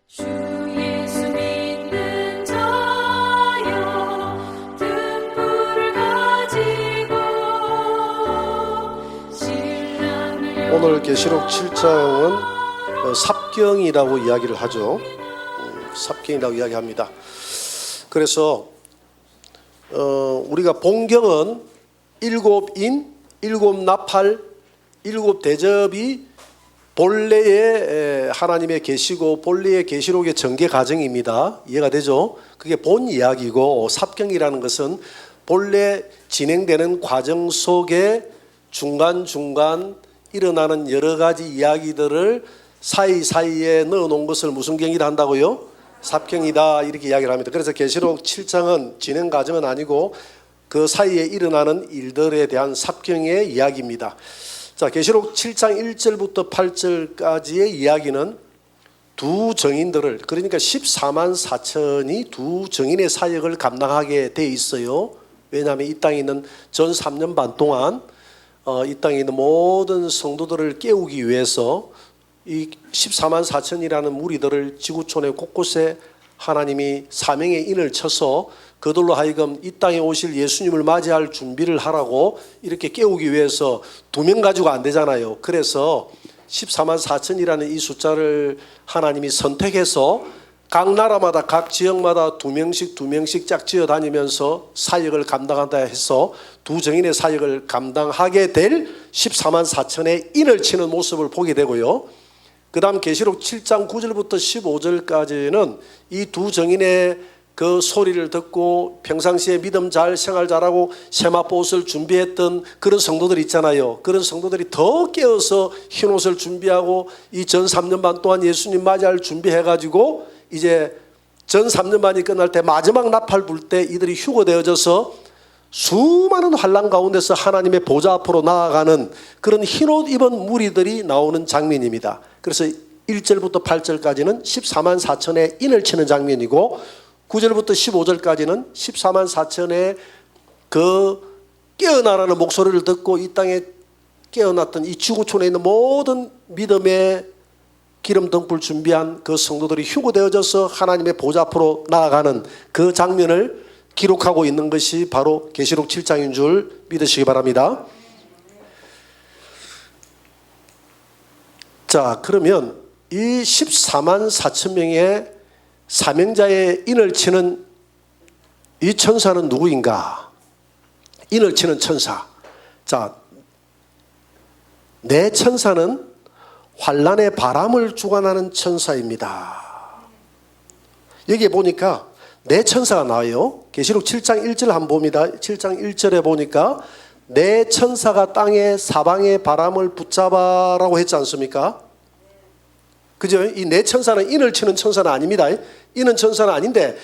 주 예수 믿는 자여 등불을 가지고 신랑을 오늘 계시록 7장은 삽경이라고 이야기를 하죠. 삽경이라고 이야기합니다. 그래서 우리가 본경은 일곱 인, 일곱 나팔, 일곱 대접이 본래의 하나님의 계시고 본래의 계시록의 전개 과정입니다. 이해가 되죠? 그게 본 이야기고, 삽경이라는 것은 본래 진행되는 과정 속에 중간중간 일어나는 여러 가지 이야기들을 사이사이에 넣어놓은 것을 무슨 경이라 한다고요? 삽경이다, 이렇게 이야기를 합니다. 그래서 계시록 7장은 진행 과정은 아니고 그 사이에 일어나는 일들에 대한 삽경의 이야기입니다. 자, 계시록 7장 1절부터 8절까지의 이야기는 두 정인들을, 그러니까 14만 4천이 두 정인의 사역을 감당하게 돼 있어요. 왜냐하면 이 땅에 있는 전 3년 반 동안 이 땅에 있는 모든 성도들을 깨우기 위해서 이 14만 4천이라는 무리들을 지구촌의 곳곳에 하나님이 사명의 인을 쳐서 그들로 하여금 이 땅에 오실 예수님을 맞이할 준비를 하라고 이렇게 깨우기 위해서 두 명 가지고 안 되잖아요. 그래서 14만 4천이라는 이 숫자를 하나님이 선택해서 각 나라마다 각 지역마다 두 명씩 짝 지어 다니면서 사역을 감당한다 해서 두 정인의 사역을 감당하게 될 14만 4천의 인을 치는 모습을 보게 되고요. 그 다음 계시록 7장 9절부터 15절까지는 이 두 정인의 그 소리를 듣고 평상시에 믿음 잘 생활 잘하고 세마포 옷을 준비했던 그런 성도들 있잖아요. 그런 성도들이 더 깨어서 흰 옷을 준비하고 이 전 3년 반 동안 예수님 맞이할 준비해가지고 이제 전 3년 반이 끝날 때 마지막 나팔 불 때 이들이 휴거되어져서 수많은 환란 가운데서 하나님의 보좌 앞으로 나아가는 그런 흰옷 입은 무리들이 나오는 장면입니다. 그래서 1절부터 8절까지는 14만 4천의 인을 치는 장면이고 9절부터 15절까지는 14만 4천의 그 깨어나라는 목소리를 듣고 이 땅에 깨어났던 이 지구촌에 있는 모든 믿음의 기름 등불 준비한 그 성도들이 휴거되어져서 하나님의 보좌 앞으로 나아가는 그 장면을 기록하고 있는 것이 바로 계시록 7장인 줄 믿으시기 바랍니다. 자, 그러면 이 14만 4천 명의 사명자의 인을 치는 이 천사는 누구인가? 인을 치는 천사. 자, 내 천사는 환란의 바람을 주관하는 천사입니다. 여기에 보니까 내 천사가 나와요. 계시록 7장 1절 한번 봅니다. 7장 1절에 보니까 내 천사가 땅의 사방의 바람을 붙잡아라고 했지 않습니까? 그죠? 이 내 천사는 인을 치는 천사는 아닙니다. 이는 천사는 아닌데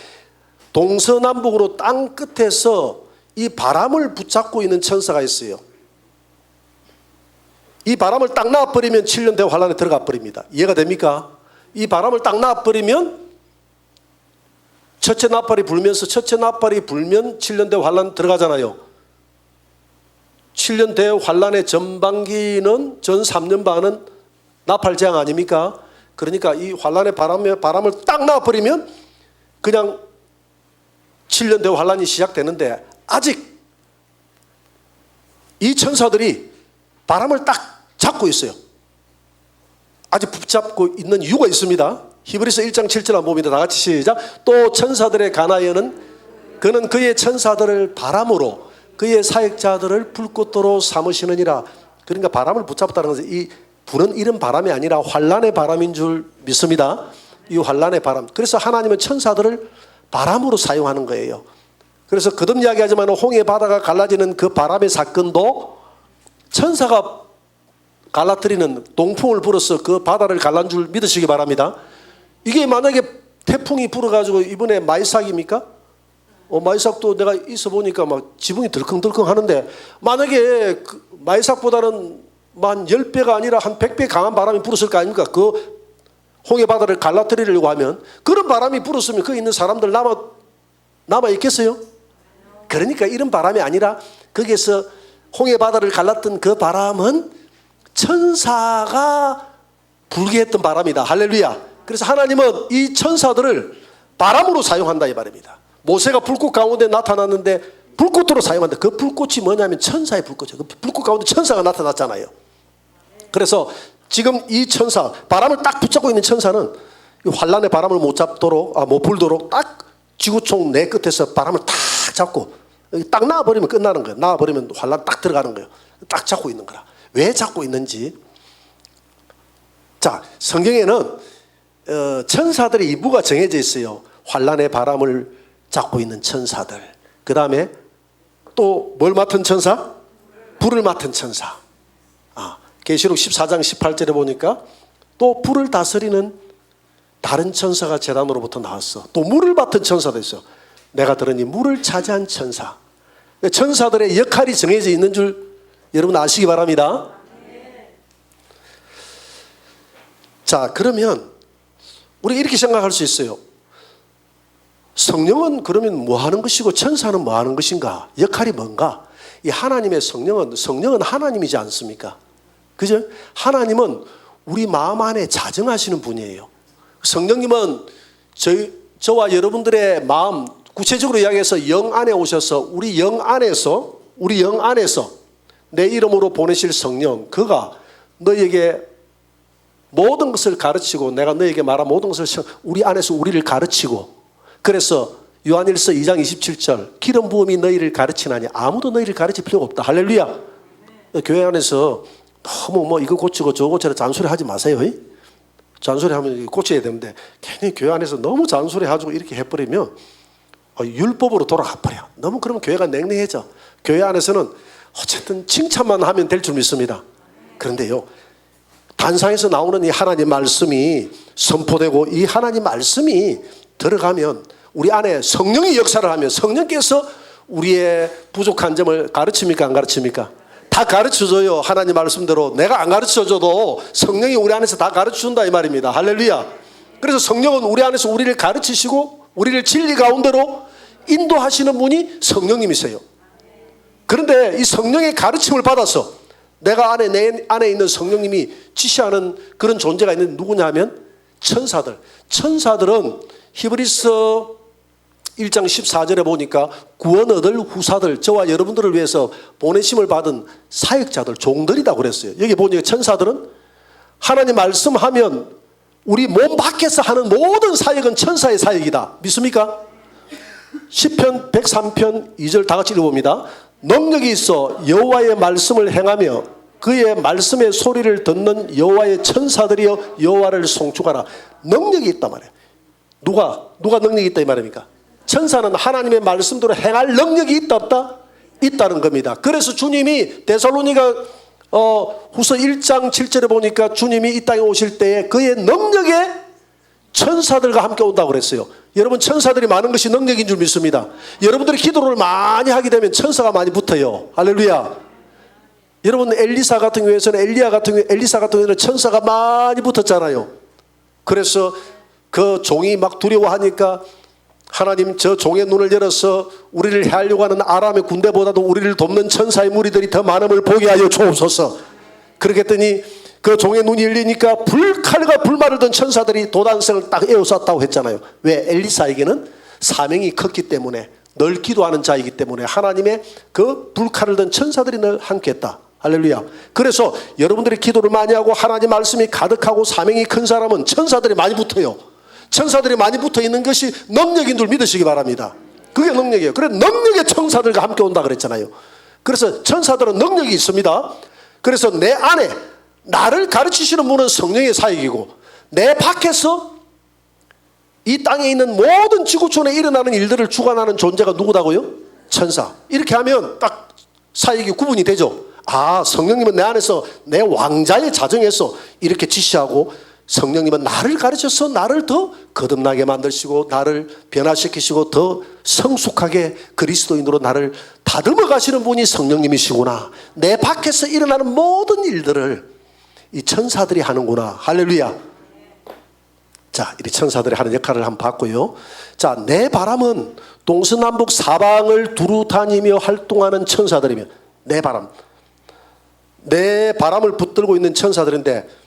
동서남북으로 땅 끝에서 이 바람을 붙잡고 있는 천사가 있어요. 이 바람을 딱 놔버리면 7년 대 환란에 들어가 버립니다. 이해가 됩니까? 이 바람을 딱 놔버리면 첫째 나팔이 불면 7년 대 환란 들어가잖아요. 7년 대 환란의 전반기는 전 3년 반은 나팔 재앙 아닙니까? 그러니까 이 환란의 바람을 딱 놔버리면 그냥 7년 대 환란이 시작되는데 아직 이 천사들이 바람을 딱 잡고 있어요. 아직 붙잡고 있는 이유가 있습니다. 히브리서 1장 7절 한번 봅니다. 다 같이 시작. 또 천사들에 관하여는 그는 그의 천사들을 바람으로 그의 사역자들을 불꽃도로 삼으시느니라. 그러니까 바람을 붙잡았다는 것은 이 부는 이런 바람이 아니라 환란의 바람인 줄 믿습니다. 이 환란의 바람. 그래서 하나님은 천사들을 바람으로 사용하는 거예요. 그래서 거듭 이야기하지만 홍해 바다가 갈라지는 그 바람의 사건도 천사가 갈라뜨리는 동풍을 불어서 그 바다를 갈란 줄 믿으시기 바랍니다. 이게 만약에 태풍이 불어가지고 이번에 마이삭입니까? 마이삭도 내가 있어 보니까 막 지붕이 덜컹덜컹 하는데 만약에 그 마이삭보다는 한 10배가 아니라 한 100배 강한 바람이 불었을 거 아닙니까? 그 홍해 바다를 갈라뜨리려고 하면 그런 바람이 불었으면 거기 있는 사람들 남아 있겠어요? 그러니까 이런 바람이 아니라 거기에서 홍해 바다를 갈랐던 그 바람은 천사가 불게 했던 바람이다. 할렐루야. 그래서 하나님은 이 천사들을 바람으로 사용한다 이 말입니다. 모세가 불꽃 가운데 나타났는데 불꽃으로 사용한다. 그 불꽃이 뭐냐면 천사의 불꽃이에요. 그 불꽃 가운데 천사가 나타났잖아요. 그래서 지금 이 천사, 바람을 딱 붙잡고 있는 천사는 이 환란의 바람을 못 불도록 딱 지구총 내 끝에서 바람을 딱 잡고 딱 놔버리면 끝나는 거예요. 놔버리면 환란 딱 들어가는 거예요. 딱 잡고 있는 거라. 왜 잡고 있는지. 자, 성경에는 천사들의 이부가 정해져 있어요. 환란의 바람을 잡고 있는 천사들. 그 다음에 또 뭘 맡은 천사? 불을 맡은 천사. 계시록 14장 18절에 보니까 또 불을 다스리는 다른 천사가 제단으로부터 나왔어. 또 물을 맡은 천사도 있어. 내가 들으니 물을 차지한 천사. 천사들의 역할이 정해져 있는 줄 여러분 아시기 바랍니다. 자, 그러면 우리 이렇게 생각할 수 있어요. 성령은 그러면 뭐 하는 것이고 천사는 뭐 하는 것인가? 역할이 뭔가? 이 하나님의 성령은 하나님이지 않습니까? 그죠? 하나님은 우리 마음 안에 자정하시는 분이에요. 성령님은 저와 여러분들의 마음, 구체적으로 이야기해서 영 안에 오셔서 우리 영 안에서 내 이름으로 보내실 성령, 그가 너에게 모든 것을 가르치고 내가 너에게 말한 모든 것을 우리 안에서 우리를 가르치고, 그래서 요한일서 2장 27절 기름 부음이 너희를 가르치나니 아무도 너희를 가르칠 필요가 없다. 할렐루야. 교회 안에서 너무 이거 고치고 저거 고치라 잔소리 하지 마세요. 잔소리하면 고쳐야 되는데 괜히 교회 안에서 너무 잔소리하고 이렇게 해버리면 율법으로 돌아가 버려. 너무 그러면 교회가 냉랭해져. 교회 안에서는 어쨌든 칭찬만 하면 될 줄 믿습니다. 그런데요, 단상에서 나오는 이 하나님 말씀이 선포되고 이 하나님 말씀이 들어가면 우리 안에 성령이 역사를 하면 성령께서 우리의 부족한 점을 가르칩니까 안 가르칩니까? 다 가르쳐줘요. 하나님 말씀대로. 내가 안 가르쳐줘도 성령이 우리 안에서 다 가르쳐준다 이 말입니다. 할렐루야. 그래서 성령은 우리 안에서 우리를 가르치시고 우리를 진리 가운데로 인도하시는 분이 성령님이세요. 그런데 이 성령의 가르침을 받아서 내가 내 안에 있는 성령님이 지시하는 그런 존재가 있는 누구냐 하면 천사들. 천사들은 히브리서 1장 14절에 보니까 구원 얻을 후사들, 저와 여러분들을 위해서 보내심을 받은 사역자들, 종들이라고 그랬어요. 여기 보니까 천사들은 하나님 말씀하면 우리 몸 밖에서 하는 모든 사역은 천사의 사역이다. 믿습니까? 시편 103편 2절 다 같이 읽어봅니다. 능력이 있어 여호와의 말씀을 행하며 그의 말씀의 소리를 듣는 여호와의 천사들이여 여호와를 송축하라. 능력이 있단 말이에요. 누가 능력이 있다 이 말입니까? 천사는 하나님의 말씀대로 행할 능력이 있다 없다? 있다는 겁니다. 그래서 주님이 데살로니가 후서 1장 7절에 보니까 주님이 이 땅에 오실 때에 그의 능력에 천사들과 함께 온다고 그랬어요. 여러분, 천사들이 많은 것이 능력인 줄 믿습니다. 여러분들이 기도를 많이 하게 되면 천사가 많이 붙어요. 할렐루야. 여러분, 엘리사 같은 경우에는 엘리사 같은 경우에는 천사가 많이 붙었잖아요. 그래서 그 종이 막 두려워하니까 하나님 저 종의 눈을 열어서 우리를 해하려고 하는 아람의 군대보다도 우리를 돕는 천사의 무리들이 더 많음을 보게 하여 주옵소서. 그렇게 했더니 그 종의 눈이 열리니까 불칼과 불말을 든 천사들이 도단성을 딱 에워쌌다고 했잖아요. 왜? 엘리사에게는 사명이 컸기 때문에, 늘 기도하는 자이기 때문에 하나님의 그 불칼을 든 천사들이 늘 함께했다. 할렐루야. 그래서 여러분들이 기도를 많이 하고 하나님 말씀이 가득하고 사명이 큰 사람은 천사들이 많이 붙어요. 천사들이 많이 붙어 있는 것이 능력인 줄 믿으시기 바랍니다. 그게 능력이에요. 그래서 능력의 천사들과 함께 온다 그랬잖아요. 그래서 천사들은 능력이 있습니다. 그래서 내 안에 나를 가르치시는 분은 성령의 사역이고, 내 밖에서 이 땅에 있는 모든 지구촌에 일어나는 일들을 주관하는 존재가 누구다고요? 천사. 이렇게 하면 딱 사역이 구분이 되죠. 성령님은 내 안에서 내 왕자의 자정에서 이렇게 지시하고, 성령님은 나를 가르쳐서 나를 더 거듭나게 만드시고 나를 변화시키시고 더 성숙하게 그리스도인으로 나를 다듬어 가시는 분이 성령님이시구나. 내 밖에서 일어나는 모든 일들을 이 천사들이 하는구나. 할렐루야. 자, 이 천사들이 하는 역할을 한번 봤고요. 자, 내 바람은 동서남북 사방을 두루 다니며 활동하는 천사들이며, 내 바람을 붙들고 있는 천사들인데,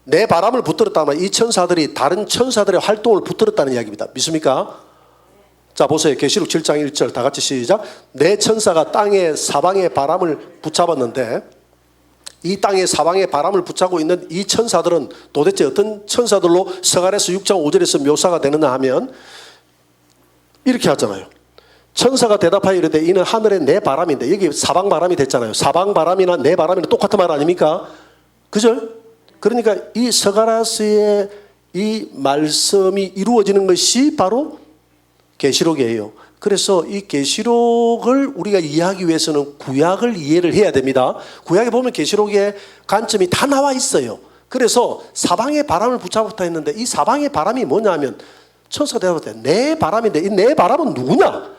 내 바람을 붙들었다면 이 천사들이 다른 천사들의 활동을 붙들었다는 이야기입니다. 믿습니까? 자, 보세요. 계시록 7장 1절 다 같이 시작. 내 천사가 땅의 사방의 바람을 붙잡았는데, 이 땅의 사방의 바람을 붙잡고 있는 이 천사들은 도대체 어떤 천사들로 서간에서 6장 5절에서 묘사가 되느냐 하면 이렇게 하잖아요. 천사가 대답하여 이르되 이는 하늘의 내 바람인데, 여기 사방 바람이 됐잖아요. 사방 바람이나 내 바람이나 똑같은 말 아닙니까? 그죠? 그러니까 이 서가라스의 이 말씀이 이루어지는 것이 바로 계시록이에요. 그래서 이 계시록을 우리가 이해하기 위해서는 구약을 이해를 해야 됩니다. 구약에 보면 계시록의 관점이 다 나와 있어요. 그래서 사방의 바람을 붙잡았다 했는데, 이 사방의 바람이 뭐냐면 천사가 대답할 때 내 바람인데, 이 내 바람은 누구냐?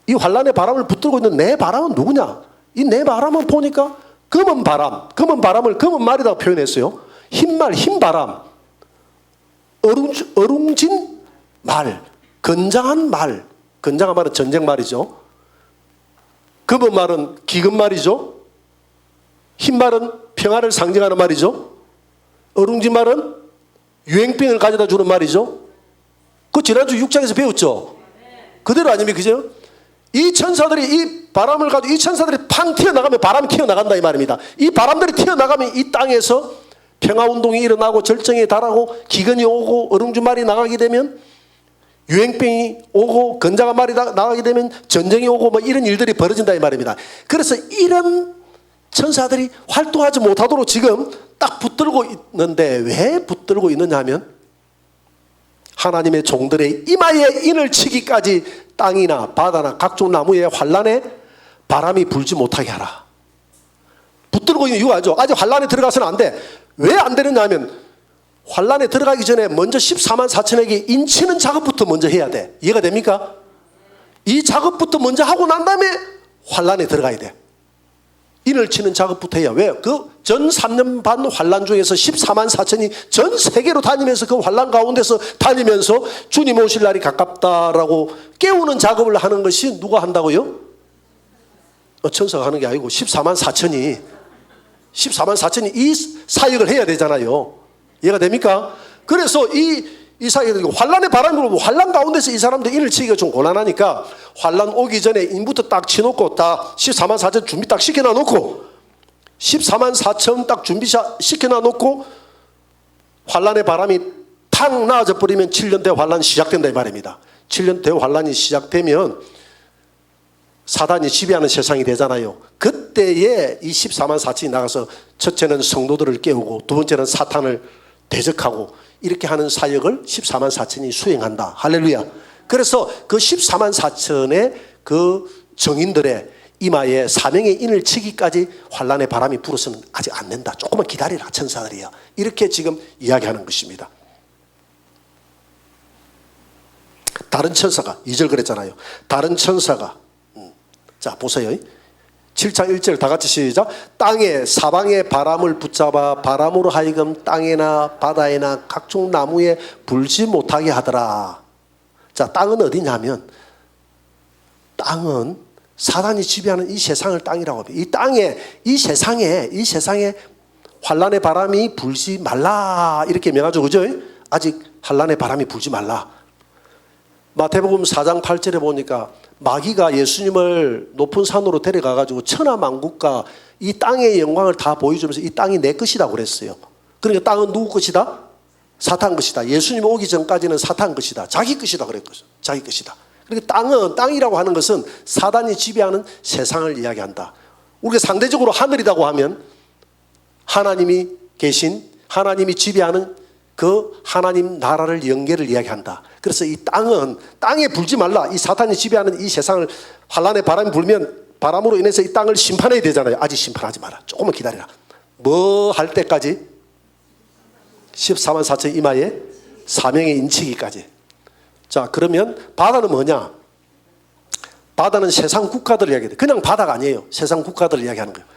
이 환란의 바람을 붙들고 있는 내 바람은 누구냐? 이 내 바람은 보니까 검은 바람, 검은 바람을 검은 말이라고 표현했어요. 흰 말, 흰 바람, 어룽진 말, 건장한 말. 건장한 말은 전쟁 말이죠. 검은 말은 기근 말이죠. 흰 말은 평화를 상징하는 말이죠. 어룽진 말은 유행병을 가져다 주는 말이죠. 그 지난주 6장에서 배웠죠. 그대로 아닙니까? 그죠? 이 천사들이 이 바람을 가지고, 이 천사들이 팡 튀어나가면 바람이 튀어나간다 이 말입니다. 이 바람들이 튀어나가면 이 땅에서 평화운동이 일어나고 절정에 달하고 기근이 오고 어룽진 말이 나가게 되면, 유행병이 오고 건장한 말이 나가게 되면 전쟁이 오고 뭐 이런 일들이 벌어진다 이 말입니다. 그래서 이런 천사들이 활동하지 못하도록 지금 딱 붙들고 있는데, 왜 붙들고 있느냐 하면 하나님의 종들의 이마에 인을 치기까지 땅이나 바다나 각종 나무에 환란에 바람이 불지 못하게 하라. 붙들고 있는 이유가 아니죠. 아직 환란에 들어가서는 안 돼. 왜 안 되느냐 하면 환란에 들어가기 전에 먼저 14만 4천에게 인치는 작업부터 먼저 해야 돼. 이해가 됩니까? 이 작업부터 먼저 하고 난 다음에 환란에 들어가야 돼. 인을 치는 작업부터 해야. 왜? 그 전 3년 반 환란 중에서 14만 4천이 전 세계로 다니면서 그 환란 가운데서 다니면서 주님 오실 날이 가깝다라고 깨우는 작업을 하는 것이 누가 한다고요? 천사가 하는 게 아니고 14만 4천이 이 사역을 해야 되잖아요. 이해가 됩니까? 그래서 이 사역을 환란의 바람이 불고 환란 가운데서 이 사람들 인을 치기가 좀 곤란하니까 환란 오기 전에 인부터 딱 치놓고 딱 14만 4천 준비 딱 시켜놔 놓고 14만 4천 딱 준비 시켜놔 놓고 환란의 바람이 탁 나아져 버리면 7년 대환란이 시작된다 이 말입니다. 7년 대환란이 시작되면 사단이 지배하는 세상이 되잖아요. 그때에 이 14만 4천이 나가서 첫째는 성도들을 깨우고 두 번째는 사탄을 대적하고 이렇게 하는 사역을 14만 4천이 수행한다. 할렐루야. 그래서 그 14만 4천의 그 정인들의 이마에 사명의 인을 치기까지 환란의 바람이 불어서는 아직 안 된다. 조금만 기다리라 천사들이야. 이렇게 지금 이야기하는 것입니다. 다른 천사가 2절 그랬잖아요. 다른 천사가 자 보세요. 7장 1절 다 같이 시작. 땅에 사방의 바람을 붙잡아 바람으로 하여금 땅에나 바다에나 각종 나무에 불지 못하게 하더라. 자, 땅은 어디냐면 땅은 사단이 지배하는 이 세상을 땅이라고 합니다. 이 땅에 이 세상에 환란의 바람이 불지 말라 이렇게 명하죠. 그죠? 아직 환란의 바람이 불지 말라. 마태복음 4장 8절에 보니까 마귀가 예수님을 높은 산으로 데려가 가지고 천하만국과 이 땅의 영광을 다 보여주면서 이 땅이 내 것이라고 그랬어요. 그러니까 땅은 누구 것이다? 사탄 것이다. 예수님 오기 전까지는 사탄 것이다. 자기 것이다 그랬거든요. 자기 것이다. 그러니까 땅이라고 하는 것은 사단이 지배하는 세상을 이야기한다. 우리가 상대적으로 하늘이라고 하면 하나님이 계신, 하나님이 지배하는 그 하나님 나라를 영계를 이야기한다. 그래서 이 땅은 땅에 불지 말라. 이 사탄이 지배하는 이 세상을 환란의 바람이 불면 바람으로 인해서 이 땅을 심판해야 되잖아요. 아직 심판하지 마라. 조금만 기다리라. 뭐 할 때까지? 14만 4천 이마에 사명의 인치기까지. 자, 그러면 바다는 뭐냐? 바다는 세상 국가들을 이야기해요. 그냥 바다가 아니에요. 세상 국가들을 이야기하는 거예요.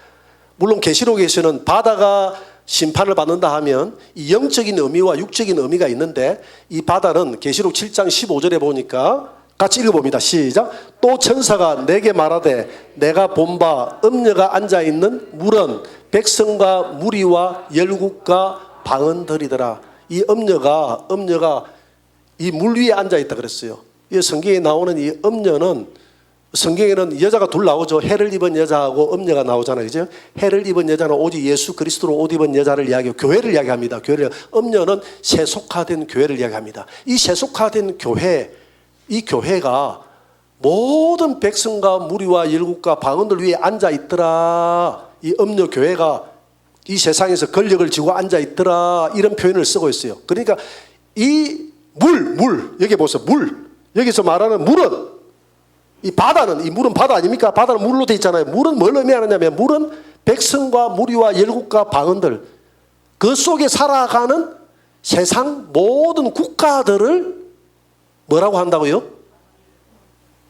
물론 계시록에서는 바다가 심판을 받는다 하면 이 영적인 의미와 육적인 의미가 있는데, 이 바다는 계시록 7장 15절에 보니까 같이 읽어봅니다. 시작. 또 천사가 내게 말하되 내가 본 바 음녀가 앉아있는 물은 백성과 무리와 열국과 방언들이더라. 이 엄녀가 이 물 위에 앉아 있다 그랬어요. 이 성경에 나오는 이 엄녀는, 성경에는 여자가 둘 나오죠. 해를 입은 여자하고 엄녀가 나오잖아요. 그죠? 해를 입은 여자는 오직 예수 그리스도로 옷 입은 여자를 이야기하고 교회를 이야기합니다. 엄녀는 세속화된 교회를 이야기합니다. 이 세속화된 교회, 이 교회가 모든 백성과 무리와 열국과 방언들 위에 앉아 있더라. 이 엄녀 교회가 이 세상에서 권력을 쥐고 앉아 있더라. 이런 표현을 쓰고 있어요. 그러니까 이 물 여기 보세요. 물, 여기서 말하는 물은, 이 바다는, 이 물은 바다 아닙니까? 바다는 물로 돼 있잖아요. 물은 뭘 의미하느냐면, 물은 백성과 무리와 열국과 방언들, 그 속에 살아가는 세상 모든 국가들을 뭐라고 한다고요?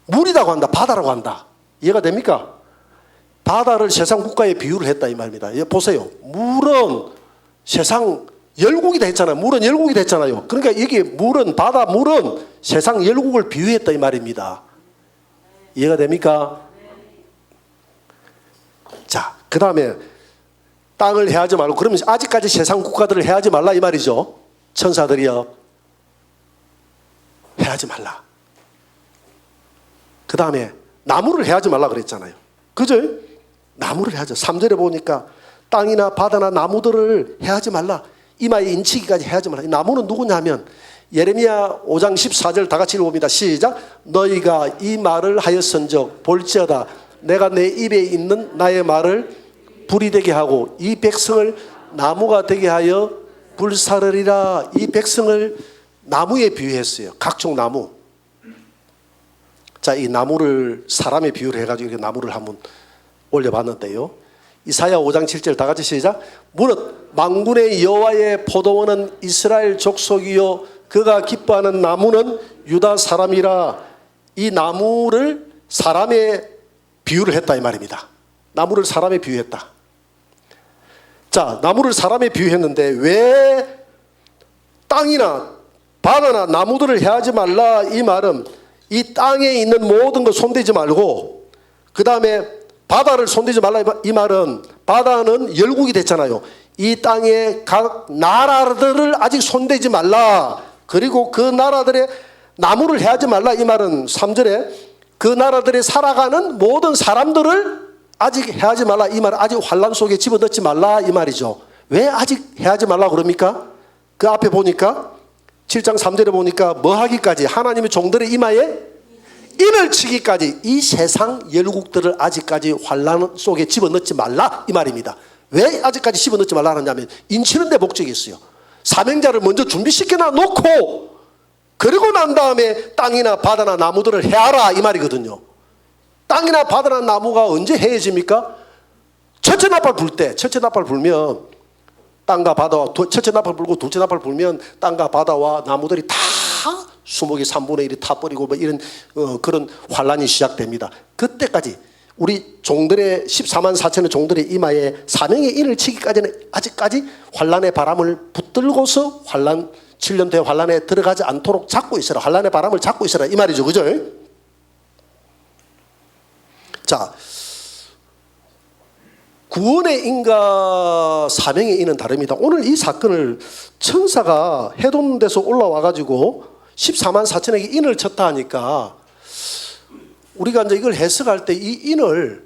물이라고 한다. 바다라고 한다. 이해가 됩니까? 바다를 세상 국가에 비유를 했다 이 말입니다. 보세요. 물은 세상 열국이 됐잖아요. 물은 열국이 됐잖아요. 그러니까 이게 물은, 바다 물은 세상 열국을 비유했다 이 말입니다. 이해가 됩니까? 자, 그 다음에 땅을 해하지 말고, 그러면 아직까지 세상 국가들을 해하지 말라 이 말이죠. 천사들이여, 해하지 말라. 그 다음에 나무를 해하지 말라 그랬잖아요. 그죠? 나무를 해하죠. 3절에 보니까 땅이나 바다나 나무들을 해하지 말라. 이마에 인치기까지 해하지 말라. 이 나무는 누구냐면 예레미야 5장 14절 다 같이 읽어봅니다. 시작. 너희가 이 말을 하였은즉 볼지어다 내가 내 입에 있는 나의 말을 불이 되게 하고 이 백성을 나무가 되게 하여 불사르리라. 이 백성을 나무에 비유했어요. 각종 나무. 자, 이 나무를 사람에 비유를 해가지고 이렇게 나무를 한번 올려봤는데요. 이사야 5장 7절 다 같이 시작. 무릇 만군의 여호와의 포도원은 이스라엘 족속이요 그가 기뻐하는 나무는 유다 사람이라. 이 나무를 사람에 비유를 했다 이 말입니다. 나무를 사람에 비유했다. 자, 나무를 사람에 비유했는데 왜 땅이나 바다나 나무들을 해하지 말라 이 말은 이 땅에 있는 모든 것 손대지 말고, 그 다음에 바다를 손대지 말라 이 말은 바다는 열국이 됐잖아요. 이 땅의 각 나라들을 아직 손대지 말라. 그리고 그 나라들의 나무를 해하지 말라 이 말은 3절에 그 나라들에 살아가는 모든 사람들을 아직 해하지 말라 이 말은 아직 환란 속에 집어넣지 말라 이 말이죠. 왜 아직 해하지 말라 그럽니까? 그 앞에 보니까 7장 3절에 보니까 뭐 하기까지, 하나님의 종들의 이마에 인을 치기까지 이 세상 열국들을 아직까지 환란 속에 집어넣지 말라 이 말입니다. 왜 아직까지 집어넣지 말라 하냐면 인치는 데 목적이 있어요. 사명자를 먼저 준비시켜 놓고 그리고 난 다음에 땅이나 바다나 나무들을 해하라 이 말이거든요. 땅이나 바다나 나무가 언제 해해집니까? 첫째 나팔 불 때. 첫째 나팔 불면 땅과 바다와, 첫째 나팔 불고 둘째 나팔 불면 땅과 바다와 나무들이 다 수목이 3분의 1이 타버리고 뭐 이런 그런 환란이 시작됩니다. 그때까지 우리 종들의 14만 4천의 종들의 이마에 사명의 인을 치기까지는 아직까지 환란의 바람을 붙들고서 환란 7년 뒤에 환란에 들어가지 않도록 잡고 있어라. 환란의 바람을 잡고 있어라 이 말이죠. 그죠? 자, 구원의 인과 사명의 인은 다릅니다. 오늘 이 사건을 천사가 해돋는 데서 올라와 가지고 14만 4천에게 인을 쳤다 하니까 우리가 이제 이걸 해석할 때 이 인을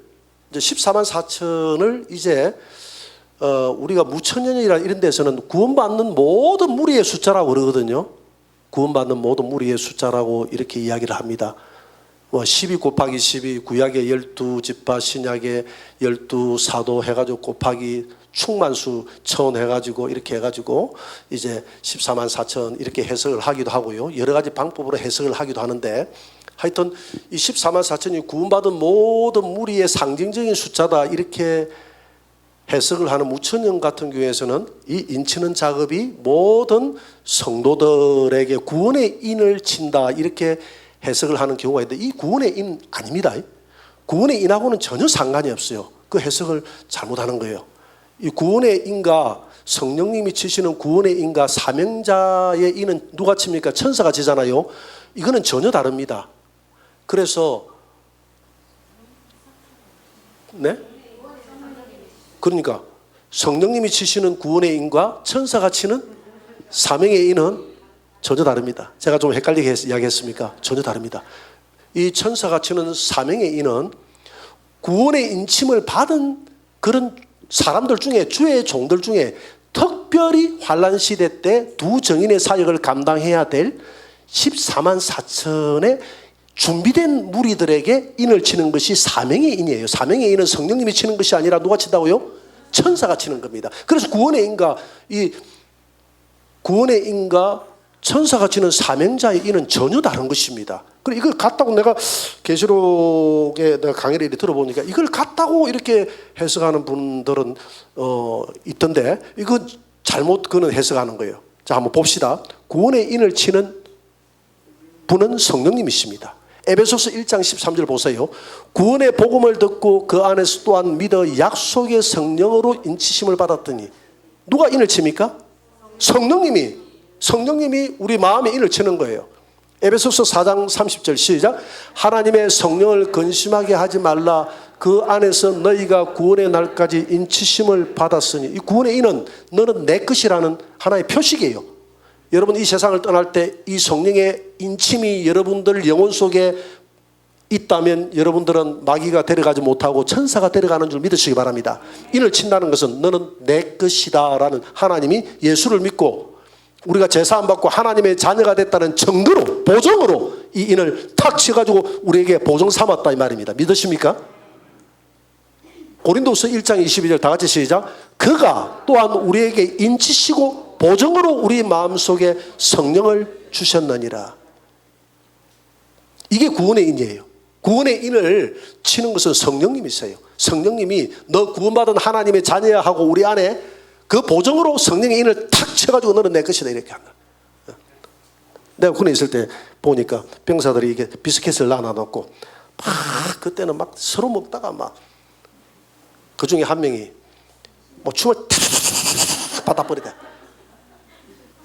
이제 14만 4천을 이제 우리가 무천년이라 이런 데서는 구원받는 모든 무리의 숫자라고 그러거든요. 구원받는 모든 무리의 숫자라고 이렇게 이야기를 합니다. 뭐 12 곱하기 12 구약의 12지파 신약의 12사도 해가지고 곱하기 충만수 천 해가지고 이렇게 해가지고 이제 14만 4천 이렇게 해석을 하기도 하고요. 여러 가지 방법으로 해석을 하기도 하는데 하여튼 이 14만 4천이 구원받은 모든 무리의 상징적인 숫자다 이렇게 해석을 하는 무천년 같은 경우에서는 이 인치는 작업이 모든 성도들에게 구원의 인을 친다 이렇게 해석을 하는 경우가 있는데 이 구원의 인 아닙니다. 구원의 인하고는 전혀 상관이 없어요. 그 해석을 잘못하는 거예요. 이 구원의 인과 성령님이 치시는 구원의 인과 사명자의 인은 누가 칩니까? 천사가 치잖아요. 이거는 전혀 다릅니다. 그래서 네? 그러니까 성령님이 치시는 구원의 인과 천사가 치는 사명의 인은 전혀 다릅니다. 제가 좀 헷갈리게 이야기했습니까? 전혀 다릅니다. 이 천사가 치는 사명의 인은 구원의 인침을 받은 그런 사람들 중에, 주의 종들 중에 특별히 환난 시대 때 두 정인의 사역을 감당해야 될 14만 4천의 준비된 무리들에게 인을 치는 것이 사명의 인이에요. 사명의 인은 성령님이 치는 것이 아니라 누가 친다고요? 천사가 치는 겁니다. 그래서 구원의 인과 천사가 치는 사명자의 인은 전혀 다른 것입니다. 그래 이걸 같다고 내가 계시록에 내가 강의를 이렇게 들어보니까 이걸 같다고 이렇게 해석하는 분들은 있던데 이거 잘못 그는 해석하는 거예요. 자, 한번 봅시다. 구원의 인을 치는 분은 성령님이십니다. 에베소서 1장 13절 보세요. 구원의 복음을 듣고 그 안에서 또한 믿어 약속의 성령으로 인치심을 받았더니 누가 인을 칩니까? 성령님이 우리 마음에 인을 치는 거예요. 에베소서 4장 30절 시작. 하나님의 성령을 근심하게 하지 말라. 그 안에서 너희가 구원의 날까지 인치심을 받았으니. 이 구원의 인은 너는 내 것이라는 하나의 표식이에요. 여러분 이 세상을 떠날 때 이 성령의 인침이 여러분들 영혼 속에 있다면 여러분들은 마귀가 데려가지 못하고 천사가 데려가는 줄 믿으시기 바랍니다. 인을 친다는 것은 너는 내 것이다 라는 하나님이 예수를 믿고 우리가 제사 안 받고 하나님의 자녀가 됐다는 증거로, 보정으로 이 인을 탁 쳐가지고 우리에게 보정 삼았다 이 말입니다. 믿으십니까? 고린도서 1장 22절 다 같이 시작. 그가 또한 우리에게 인치시고 보정으로 우리 마음속에 성령을 주셨느니라. 이게 구원의 인이에요. 구원의 인을 치는 것은 성령님이세요. 성령님이 너 구원받은 하나님의 자녀야 하고 우리 안에 그 보정으로 성령의 인을 탁 쳐가지고 너는 내 것이다 이렇게 한다. 내가 군에 있을 때 보니까 병사들이 이게 비스켓을 나눠놓고 막 그때는 막 서로 먹다가 막 그 중에 한 명이 뭐 춤을 탁 받아버리다.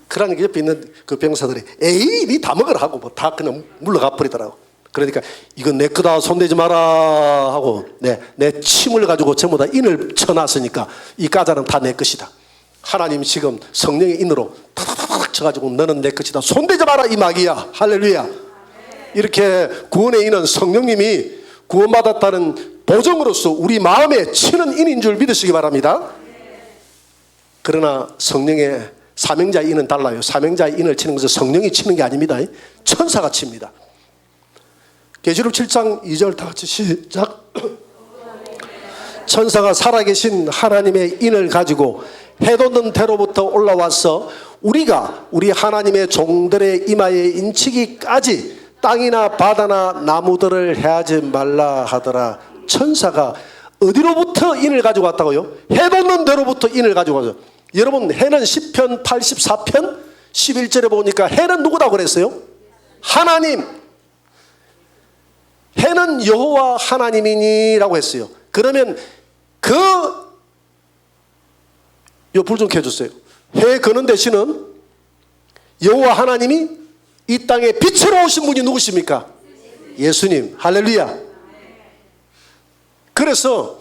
그러니까 옆에 있는 그 병사들이 에이 니 다 먹으라 하고 뭐 다 그냥 물러가 버리더라고. 그러니까 이건 내 거다 손대지 마라 하고 내 침을 가지고 전부 다 인을 쳐놨으니까 이 가자는 다 내 것이다. 하나님 지금 성령의 인으로 탁탁탁 쳐가지고 너는 내 것이다. 손대지 마라 이 마귀야. 할렐루야. 이렇게 구원의 인은 성령님이 구원받았다는 보정으로서 우리 마음에 치는 인인 줄 믿으시기 바랍니다. 그러나 성령의 사명자의 인은 달라요. 사명자의 인을 치는 것은 성령이 치는 게 아닙니다. 천사가 칩니다. 계시록 7장 2절 다 같이 시작. 천사가 살아계신 하나님의 인을 가지고 해돋는 대로부터 올라와서 우리가 우리 하나님의 종들의 이마에 인치기까지 땅이나 바다나 나무들을 해하지 말라 하더라. 천사가 어디로부터 인을 가지고 왔다고요? 해돋는 대로부터 인을 가지고 왔어요. 여러분 해는 시편 84편 11절에 보니까 해는 누구라고 그랬어요? 하나님. 해는 여호와 하나님이니라고 했어요. 그러면 불 좀 켜주세요. 해 그는 대신은 여호와 하나님이 이 땅에 빛으로 오신 분이 누구십니까? 예수님. 할렐루야. 그래서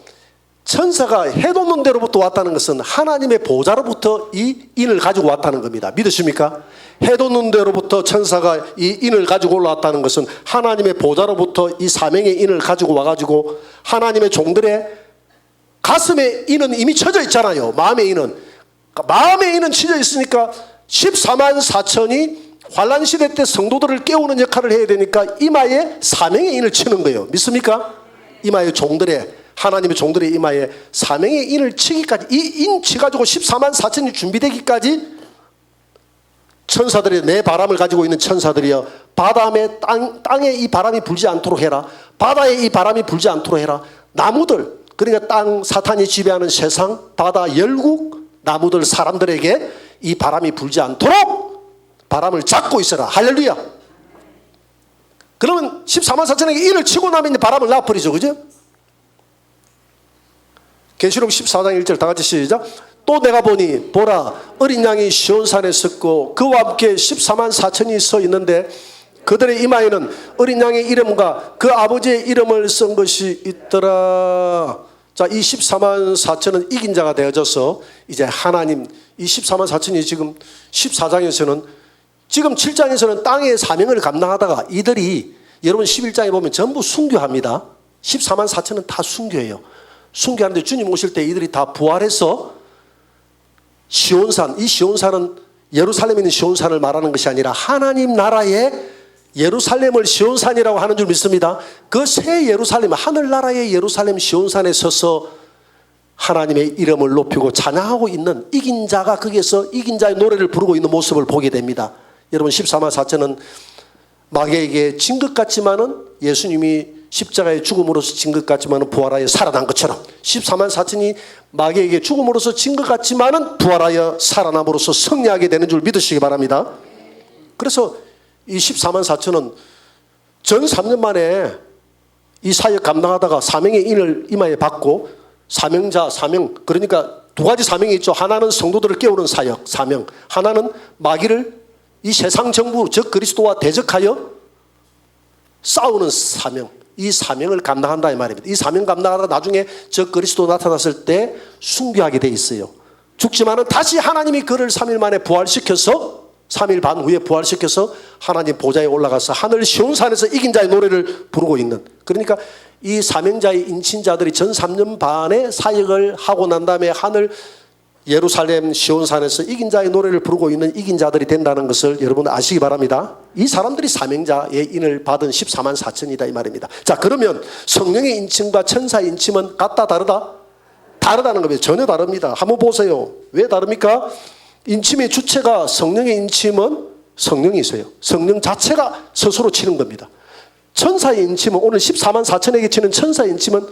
천사가 해돋는 데로부터 왔다는 것은 하나님의 보좌로부터 이 인을 가지고 왔다는 겁니다. 믿으십니까? 해돋는 데로부터 천사가 이 인을 가지고 올라왔다는 것은 하나님의 보좌로부터 이 사명의 인을 가지고 와가지고 하나님의 종들의 가슴에 인은 이미 쳐져 있잖아요. 마음의 인은 쳐져 있으니까 14만 4천이 환난시대 때 성도들을 깨우는 역할을 해야 되니까 이마에 사명의 인을 치는 거예요. 믿습니까? 이마에 하나님의 종들의 이마에 사명의 인을 치기까지, 이 인 치가지고 14만 4천이 준비되기까지 천사들이, 내 바람을 가지고 있는 천사들이여 바다에 땅에 이 바람이 불지 않도록 해라. 바다에 이 바람이 불지 않도록 해라. 나무들, 그러니까 땅, 사탄이 지배하는 세상, 바다, 열국, 나무들, 사람들에게 이 바람이 불지 않도록 바람을 잡고 있어라. 할렐루야. 그러면 14만 4천에게 인을 치고 나면 이제 바람을 놔버리죠. 그죠? 계시록 14장 1절 다 같이 시작. 또 내가 보니 보라 어린 양이 시온산에 섰고 그와 함께 14만 4천이 서 있는데 그들의 이마에는 어린 양의 이름과 그 아버지의 이름을 쓴 것이 있더라. 자, 이 14만 4천은 이긴 자가 되어져서 이제 하나님, 이 14만 4천이 지금 14장에서는, 지금 7장에서는 땅의 사명을 감당하다가 이들이, 여러분 11장에 보면 전부 순교합니다. 14만 4천은 다 순교해요. 순교하는데 주님 오실 때 이들이 다 부활해서 시온산, 이 시온산은 예루살렘에 있는 시온산을 말하는 것이 아니라 하나님 나라의 예루살렘을 시온산이라고 하는 줄 믿습니다. 그 새 예루살렘, 하늘나라의 예루살렘 시온산에 서서 하나님의 이름을 높이고 찬양하고 있는 이긴 자가 거기에서 이긴 자의 노래를 부르고 있는 모습을 보게 됩니다. 여러분 14만 4천은 마귀에게 진 것 같지만은, 예수님이 십자가의 죽음으로서 진 것 같지만은 부활하여 살아난 것처럼 14만 4천이 마귀에게 죽음으로서 진 것 같지만은 부활하여 살아남으로써 승리하게 되는 줄 믿으시기 바랍니다. 그래서 이 14만 4천은 전 3년 만에 이 사역 감당하다가 사명의 인을 이마에 받고, 사명자, 사명, 그러니까 두 가지 사명이 있죠. 하나는 성도들을 깨우는 사역, 사명. 하나는 마귀를, 이 세상 정부, 즉 그리스도와 대적하여 싸우는 사명. 이 사명을 감당한다 이 말입니다. 이 사명 감당하다가 나중에 즉 그리스도 나타났을 때 순교하게 돼 있어요. 죽지만은 다시 하나님이 그를 3일 만에 부활시켜서, 3일 반 후에 부활시켜서 하나님 보좌에 올라가서 하늘 시온산에서 이긴 자의 노래를 부르고 있는, 그러니까 이 사명자의 인친자들이 전 3년 반의 사역을 하고 난 다음에 하늘 예루살렘 시온산에서 이긴 자의 노래를 부르고 있는 이긴 자들이 된다는 것을 여러분 아시기 바랍니다. 이 사람들이 사명자의 인을 받은 14만 4천이다 이 말입니다. 자, 그러면 성령의 인침과 천사의 인침은 같다 다르다? 다르다는 겁니다. 전혀 다릅니다. 한번 보세요. 왜 다릅니까? 인침의 주체가, 성령의 인침은 성령이세요. 성령 자체가 스스로 치는 겁니다. 천사의 인침은, 오늘 14만 4천에게 치는 천사의 인침은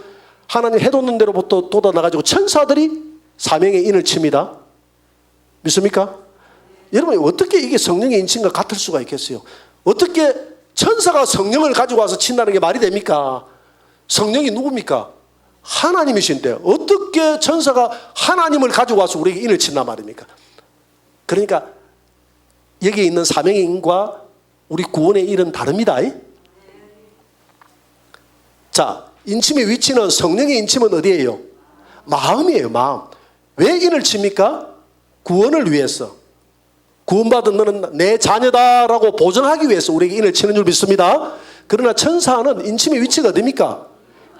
하나님 해놓는 대로부터 돋아나가지고 천사들이 사명의 인을 칩니다. 믿습니까? 여러분 어떻게 이게 성령의 인침과 같을 수가 있겠어요? 어떻게 천사가 성령을 가지고 와서 친다는 게 말이 됩니까? 성령이 누굽니까? 하나님이신데 어떻게 천사가 하나님을 가지고 와서 우리에게 인을 친단 말입니까? 그러니까 여기에 있는 사명의 인과 우리 구원의 인은 다릅니다. 자, 인침의 위치는, 성령의 인침은 어디예요? 마음이에요. 마음. 왜 인을 칩니까? 구원을 위해서. 구원받은 너는 내 자녀다라고 보증하기 위해서 우리에게 인을 치는 줄 믿습니다. 그러나 천사는 인침의 위치가 어디입니까?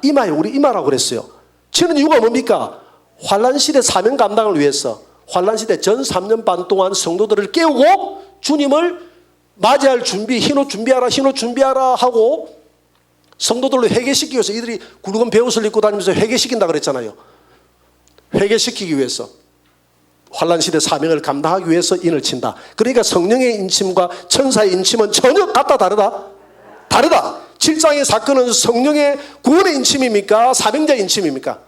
이마에, 우리 이마라고 그랬어요. 치는 이유가 뭡니까? 환난시대 사명 감당을 위해서, 환난시대 전 3년 반 동안 성도들을 깨우고 주님을 맞이할 준비, 흰옷 준비하라, 흰옷 준비하라 하고 성도들로 회개시키기 위해서, 이들이 굵은 베옷을 입고 다니면서 회개시킨다 그랬잖아요. 회개시키기 위해서, 환난시대 사명을 감당하기 위해서 인을 친다. 그러니까 성령의 인침과 천사의 인침은 전혀 같다 다르다? 다르다. 7장의 사건은 성령의 구원의 인침입니까? 사명자의 인침입니까?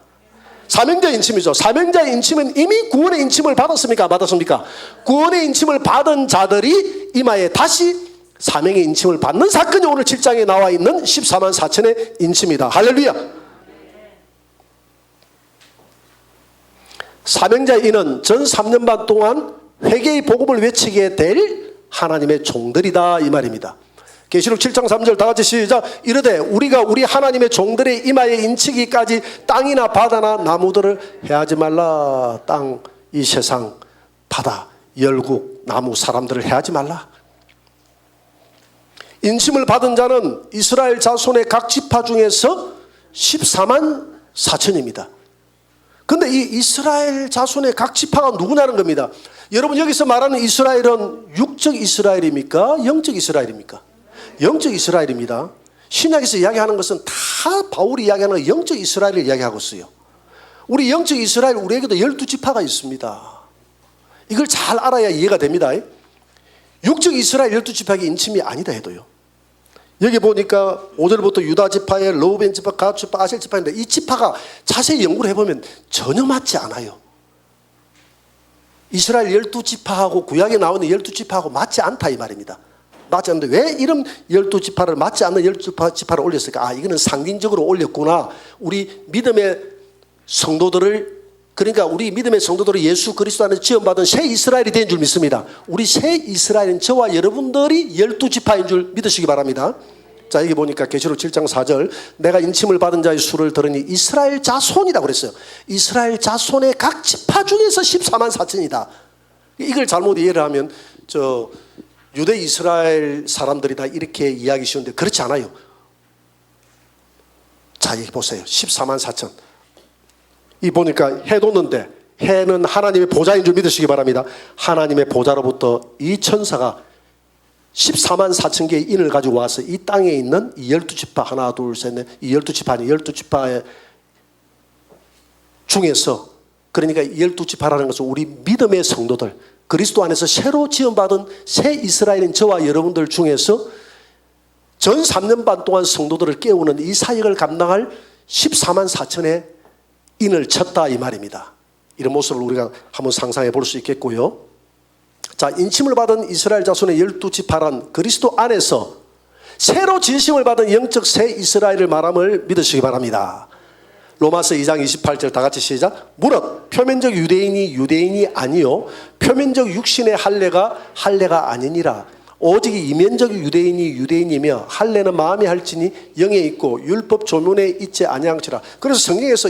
사명자의 인침이죠. 사명자의 인침은 이미 구원의 인침을 받았습니까? 안 받았습니까? 구원의 인침을 받은 자들이 이마에 다시 사명의 인침을 받는 사건이 오늘 7장에 나와 있는 14만 4천의 인침이다. 할렐루야. 사명자의 인은 전 3년 반 동안 회개의 복음을 외치게 될 하나님의 종들이다 이 말입니다. 계시록 7장 3절 다 같이 시작. 이르되 우리가 우리 하나님의 종들의 이마에 인치기까지 땅이나 바다나 나무들을 해하지 말라. 땅, 이 세상, 바다, 열국, 나무, 사람들을 해하지 말라. 인침을 받은 자는 이스라엘 자손의 각 지파 중에서 14만 4천입니다. 근데 이 이스라엘 자손의 각 지파가 누구냐는 겁니다. 여러분 여기서 말하는 이스라엘은 육적 이스라엘입니까? 영적 이스라엘입니까? 영적 이스라엘입니다. 신약에서 이야기하는 것은 다 바울이 이야기하는 영적 이스라엘을 이야기하고 있어요. 우리 영적 이스라엘, 우리에게도 12지파가 있습니다. 이걸 잘 알아야 이해가 됩니다. 육적 이스라엘 12지파에게 인침이 아니다 해도요. 여기 보니까 5절부터 유다 지파에 르우벤 지파, 갓 지파, 아셀 지파인데 이 지파가 자세히 연구를 해보면 전혀 맞지 않아요. 이스라엘 12지파하고 구약에 나오는 12지파하고 맞지 않다 이 말입니다. 맞지 않는데 왜 이런 12지파를 맞지 않는 12지파를 올렸을까? 아, 이거는 상징적으로 올렸구나. 우리 믿음의 성도들을, 그러니까 우리 믿음의 성도들을 예수 그리스도 안에서 지원받은 새 이스라엘이 된 줄 믿습니다. 우리 새 이스라엘은 저와 여러분들이 12지파인 줄 믿으시기 바랍니다. 자, 여기 보니까 계시록 7장 4절, 내가 인침을 받은 자의 수를 들으니 이스라엘 자손이라고 그랬어요. 이스라엘 자손의 각 지파 중에서 14만 4천이다. 이걸 잘못 이해를 하면 유대 이스라엘 사람들이다 이렇게 이해하기 쉬운데 그렇지 않아요. 자, 여기 보세요. 14만 4천. 이 보니까 해 돋는데, 해는 하나님의 보좌인 줄 믿으시기 바랍니다. 하나님의 보좌로부터 이 천사가 14만 4천 개의 인을 가지고 와서 이 땅에 있는 이 12지파, 하나 둘 셋 넷, 이 12지파 아니 12지파 중에서, 그러니까 12지파라는 것은 우리 믿음의 성도들, 그리스도 안에서 새로 지원받은 새 이스라엘인 저와 여러분들 중에서 전 3년 반 동안 성도들을 깨우는 이 사역을 감당할 14만 4천의 인을 쳤다 이 말입니다. 이런 모습을 우리가 한번 상상해 볼 수 있겠고요. 자, 인침을 받은 이스라엘 자손의 12지파란 그리스도 안에서 새로 지으심을 받은 영적 새 이스라엘을 말함을 믿으시기 바랍니다. 로마서 2장 28절 다 같이 시작. 무릇 표면적 유대인이 아니요 표면적 육신의 할례가 아니니라. 오직 이면적 유대인이며 할례는 마음에 할지니 영에 있고 율법 조문에 있지 아니한지라. 그래서 성경에서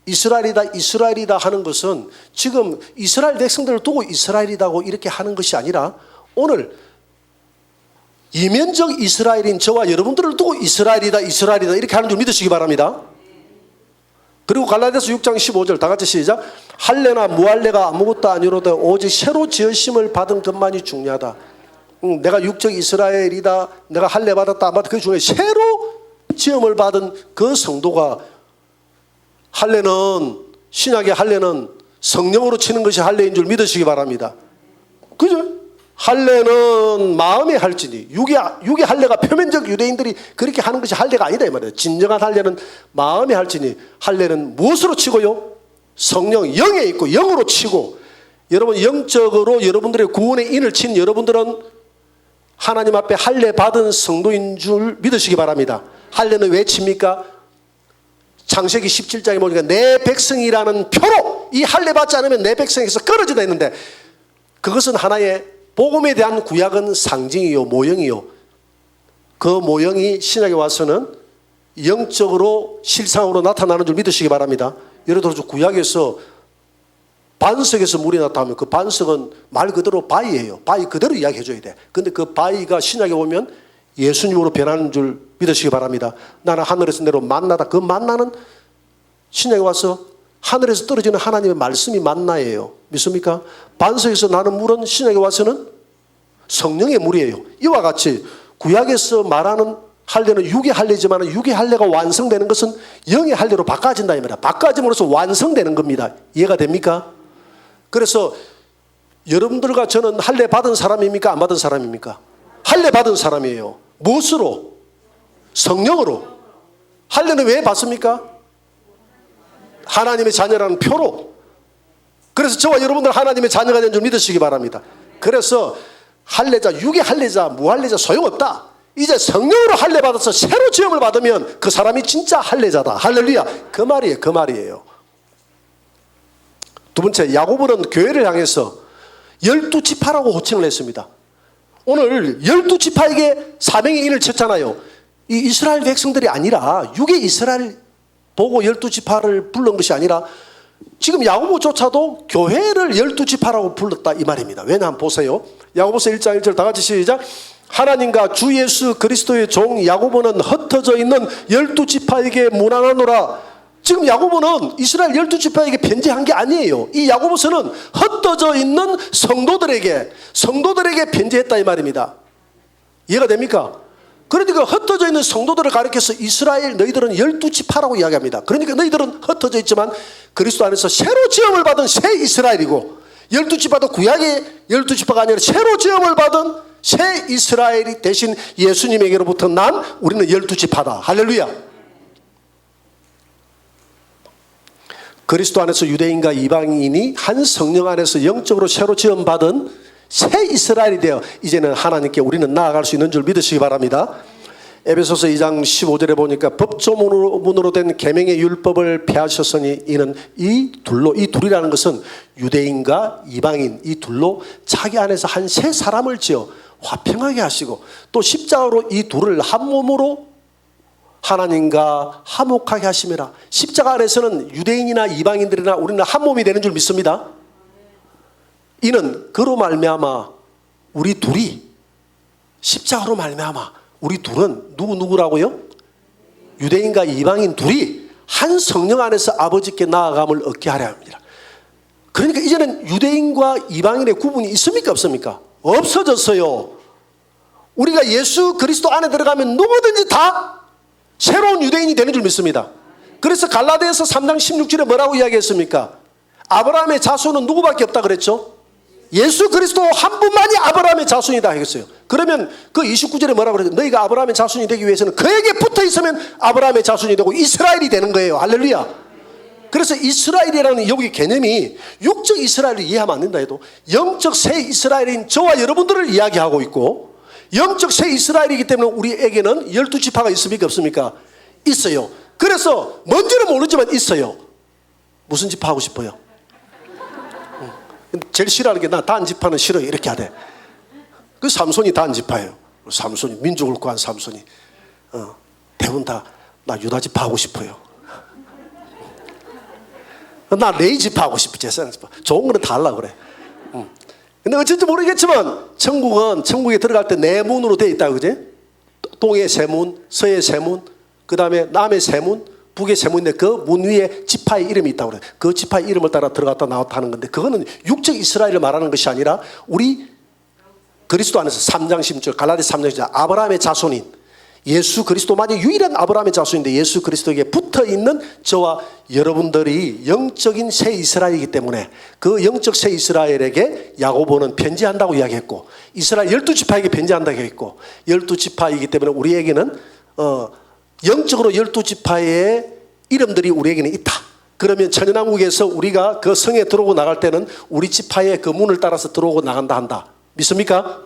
이스라엘이다 하는 것은 지금 이스라엘 백성들을 두고 이스라엘이다고 이렇게 하는 것이 아니라 오늘 이면적 이스라엘인 저와 여러분들을 두고 이스라엘이다 이렇게 하는 줄 믿으시기 바랍니다. 그리고 갈라디아서 6장 15절 다 같이 시작. 할례나 무할례가 아무것도 아니로되 오직 새로 지으심을 받은 것만이 중요하다. 내가 육적 이스라엘이다, 내가 할례 받았다 안 받았다 그게 중요해. 새로 지음을 받은 그 성도가, 할례는, 신약의 할례는 성령으로 치는 것이 할례인 줄 믿으시기 바랍니다. 그죠? 할례는 마음에 할지니, 육의 할례가 표면적 유대인들이 그렇게 하는 것이 할례가 아니다 이 말이에요. 진정한 할례는 마음에 할지니, 할례는 무엇으로 치고요? 성령, 영에 있고 영으로 치고. 여러분 영적으로 여러분들의 구원의 인을 친 여러분들은 하나님 앞에 할례 받은 성도인 줄 믿으시기 바랍니다. 할례는 왜 칩니까? 창세기 17장에 보니까 내 백성이라는 표로 이 할례 받지 않으면 내 백성에서 끊어지다 했는데, 그것은 하나의 복음에 대한 구약은 상징이요 모형이요, 그 모형이 신약에 와서는 영적으로 실상으로 나타나는 줄 믿으시기 바랍니다. 예를 들어서 구약에서 반석에서 물이 나타나면 그 반석은 말 그대로 바위예요. 바위 그대로 이야기해 줘야 돼. 근데 그 바위가 신약에 오면 예수님으로 변하는 줄 믿으시기 바랍니다. 나는 하늘에서 내려 만나다. 그 만나는 신약에 와서 하늘에서 떨어지는 하나님의 말씀이 만나예요. 믿습니까? 반석에서 나는 물은 신약에 와서는 성령의 물이에요. 이와 같이 구약에서 말하는 할례는 육의 할례지만 육의 할례가 완성되는 것은 영의 할례로 바꿔진다 이 말이야. 바꿔짐으로써 완성되는 겁니다. 이해가 됩니까? 그래서 여러분들과 저는 할례 받은 사람입니까? 안 받은 사람입니까? 할례 받은 사람이에요. 무엇으로? 성령으로. 할례는 왜 받습니까? 하나님의 자녀라는 표로. 그래서 저와 여러분들 하나님의 자녀가 된 줄 믿으시기 바랍니다. 그래서 할례자, 육의 할례자, 무할례자 소용없다. 이제 성령으로 할례 받아서 새로 지음을 받으면 그 사람이 진짜 할례자다. 할렐루야. 그 말이에요. 두 번째, 야고보는 교회를 향해서 12지파라고 호칭을 했습니다. 오늘 12지파에게 사명의 인을 쳤잖아요. 이 이스라엘 백성들이 아니라 육의 이스라엘 보고 12지파를 부른 것이 아니라 지금 야고보조차도 교회를 12지파라고 불렀다 이 말입니다. 왜냐 한번 보세요. 야고보서 1장 1절 다 같이 시작. 하나님과 주 예수 그리스도의 종 야고보는 흩어져 있는 12지파에게 문안하노라. 지금 야고보는 이스라엘 12지파에게 편지한 게 아니에요. 이 야고보서는 흩어져 있는 성도들에게 편지했다 이 말입니다. 이해가 됩니까? 그러니까 흩어져 있는 성도들을 가리켜서 이스라엘 너희들은 12지파라고 이야기합니다. 그러니까 너희들은 흩어져 있지만 그리스도 안에서 새로 지음을 받은 새 이스라엘이고, 12지파도 구약의 12지파가 아니라 새로 지음을 받은 새 이스라엘이 대신 예수님에게로부터 난 우리는 12지파다. 할렐루야. 그리스도 안에서 유대인과 이방인이 한 성령 안에서 영적으로 새로 지음받은 새 이스라엘이 되어 이제는 하나님께 우리는 나아갈 수 있는 줄 믿으시기 바랍니다. 에베소서 2장 15절에 보니까 법조문으로 된 계명의 율법을 폐하셨으니 이는 이 둘이라는 것은 유대인과 이방인 이 둘로 자기 안에서 한 새 사람을 지어 화평하게 하시고 또 십자가로 이 둘을 한 몸으로 하나님과 화목하게 하심이라. 십자가 안에서는 유대인이나 이방인들이나 우리는 한 몸이 되는 줄 믿습니다. 이는 그로 말미암아 우리 둘이 십자가로 말미암아 우리 둘은 누구라고요? 유대인과 이방인 둘이 한 성령 안에서 아버지께 나아감을 얻게 하려 합니다. 그러니까 이제는 유대인과 이방인의 구분이 있습니까 없습니까? 없어졌어요. 우리가 예수 그리스도 안에 들어가면 누구든지 다 새로운 유대인이 되는 줄 믿습니다. 그래서 갈라디아서 3장 16절에 뭐라고 이야기했습니까? 아브라함의 자손은 누구밖에 없다 그랬죠? 예수 그리스도 한 분만이 아브라함의 자손이다 하겠어요. 그러면 그 29절에 뭐라고 그랬어요? 너희가 아브라함의 자손이 되기 위해서는 그에게 붙어 있으면 아브라함의 자손이 되고 이스라엘이 되는 거예요. 할렐루야. 그래서 이스라엘이라는 여기 개념이 육적 이스라엘을 이해하면 안 된다 해도 영적 새 이스라엘인 저와 여러분들을 이야기하고 있고, 영적 새 이스라엘이기 때문에 우리에게는 12지파가 있습니까 없습니까? 있어요. 그래서 뭔지는 모르지만 있어요. 무슨 지파 하고 싶어요? 제일 싫어하는 게 나 단지파는 싫어요 이렇게 하대. 그 삼손이 단지파예요. 삼손이 민족을 구한 삼손이 대부분 다 나 유다지파 하고 싶어요. 나 레이지파 하고 싶어. 제사장지파. 좋은 거는 다 하려고 그래. 근데 어쩐지 모르겠지만 천국에 들어갈 때 네 문으로 되어 있다 그지? 동의 세 문, 서의 세 문, 그 다음에 남의 세 문, 북의 세 문인데 그 문 위에 지파의 이름이 있다고 그래. 그 지파의 이름을 따라 들어갔다 나왔다 하는 건데 그거는 육적 이스라엘을 말하는 것이 아니라 우리 그리스도 안에서 3장 10절 갈라디아서 3장 10절 아브라함의 자손인 예수 그리스도만이 유일한 아브라함의 자손인데 예수 그리스도에게 붙어있는 저와 여러분들이 영적인 새 이스라엘이기 때문에 그 영적 새 이스라엘에게 야고보는 편지한다고 이야기했고 이스라엘 12지파에게 편지한다고 했고 12지파이기 때문에 우리에게는 영적으로 12지파의 이름들이 우리에게는 있다. 그러면 천연왕국에서 우리가 그 성에 들어오고 나갈 때는 우리 지파의 그 문을 따라서 들어오고 나간다 한다. 믿습니까?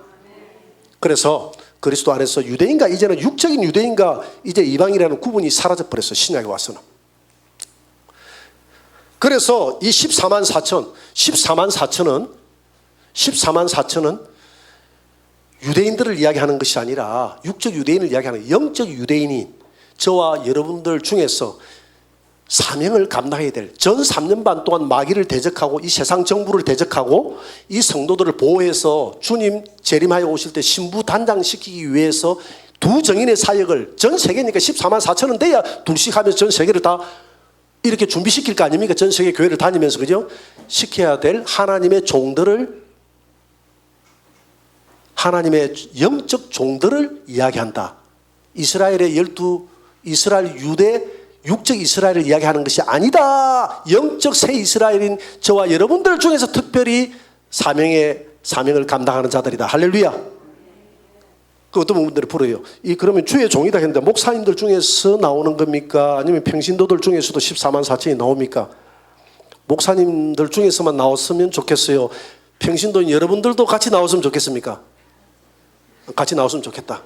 그래서 그리스도 안에서 유대인과 이제는 육적인 유대인과 이제 이방인이라는 구분이 사라져 버렸어요. 신약에 와서는. 그래서 이 14만 4천은 유대인들을 이야기하는 것이 아니라 육적 유대인을 이야기하는 영적 유대인이 저와 여러분들 중에서 사명을 감당해야 될 전 3년 반 동안 마귀를 대적하고 이 세상 정부를 대적하고 이 성도들을 보호해서 주님 재림하여 오실 때 신부 단장시키기 위해서 두 정인의 사역을 전 세계니까 14만 4천은 돼야 둘씩 하면서 전 세계를 다 이렇게 준비시킬 거 아닙니까? 전 세계 교회를 다니면서 그죠? 시켜야 될 하나님의 종들을 하나님의 영적 종들을 이야기한다. 이스라엘의 이스라엘 유대 육적 이스라엘을 이야기하는 것이 아니다. 영적 새 이스라엘인 저와 여러분들 중에서 특별히 사명을 감당하는 자들이다. 할렐루야. 그 어떤 분들이 불어요. 그러면 주의 종이다 했는데 목사님들 중에서 나오는 겁니까? 아니면 평신도들 중에서도 14만 4천이 나옵니까? 목사님들 중에서만 나왔으면 좋겠어요. 평신도인 여러분들도 같이 나왔으면 좋겠습니까? 같이 나왔으면 좋겠다.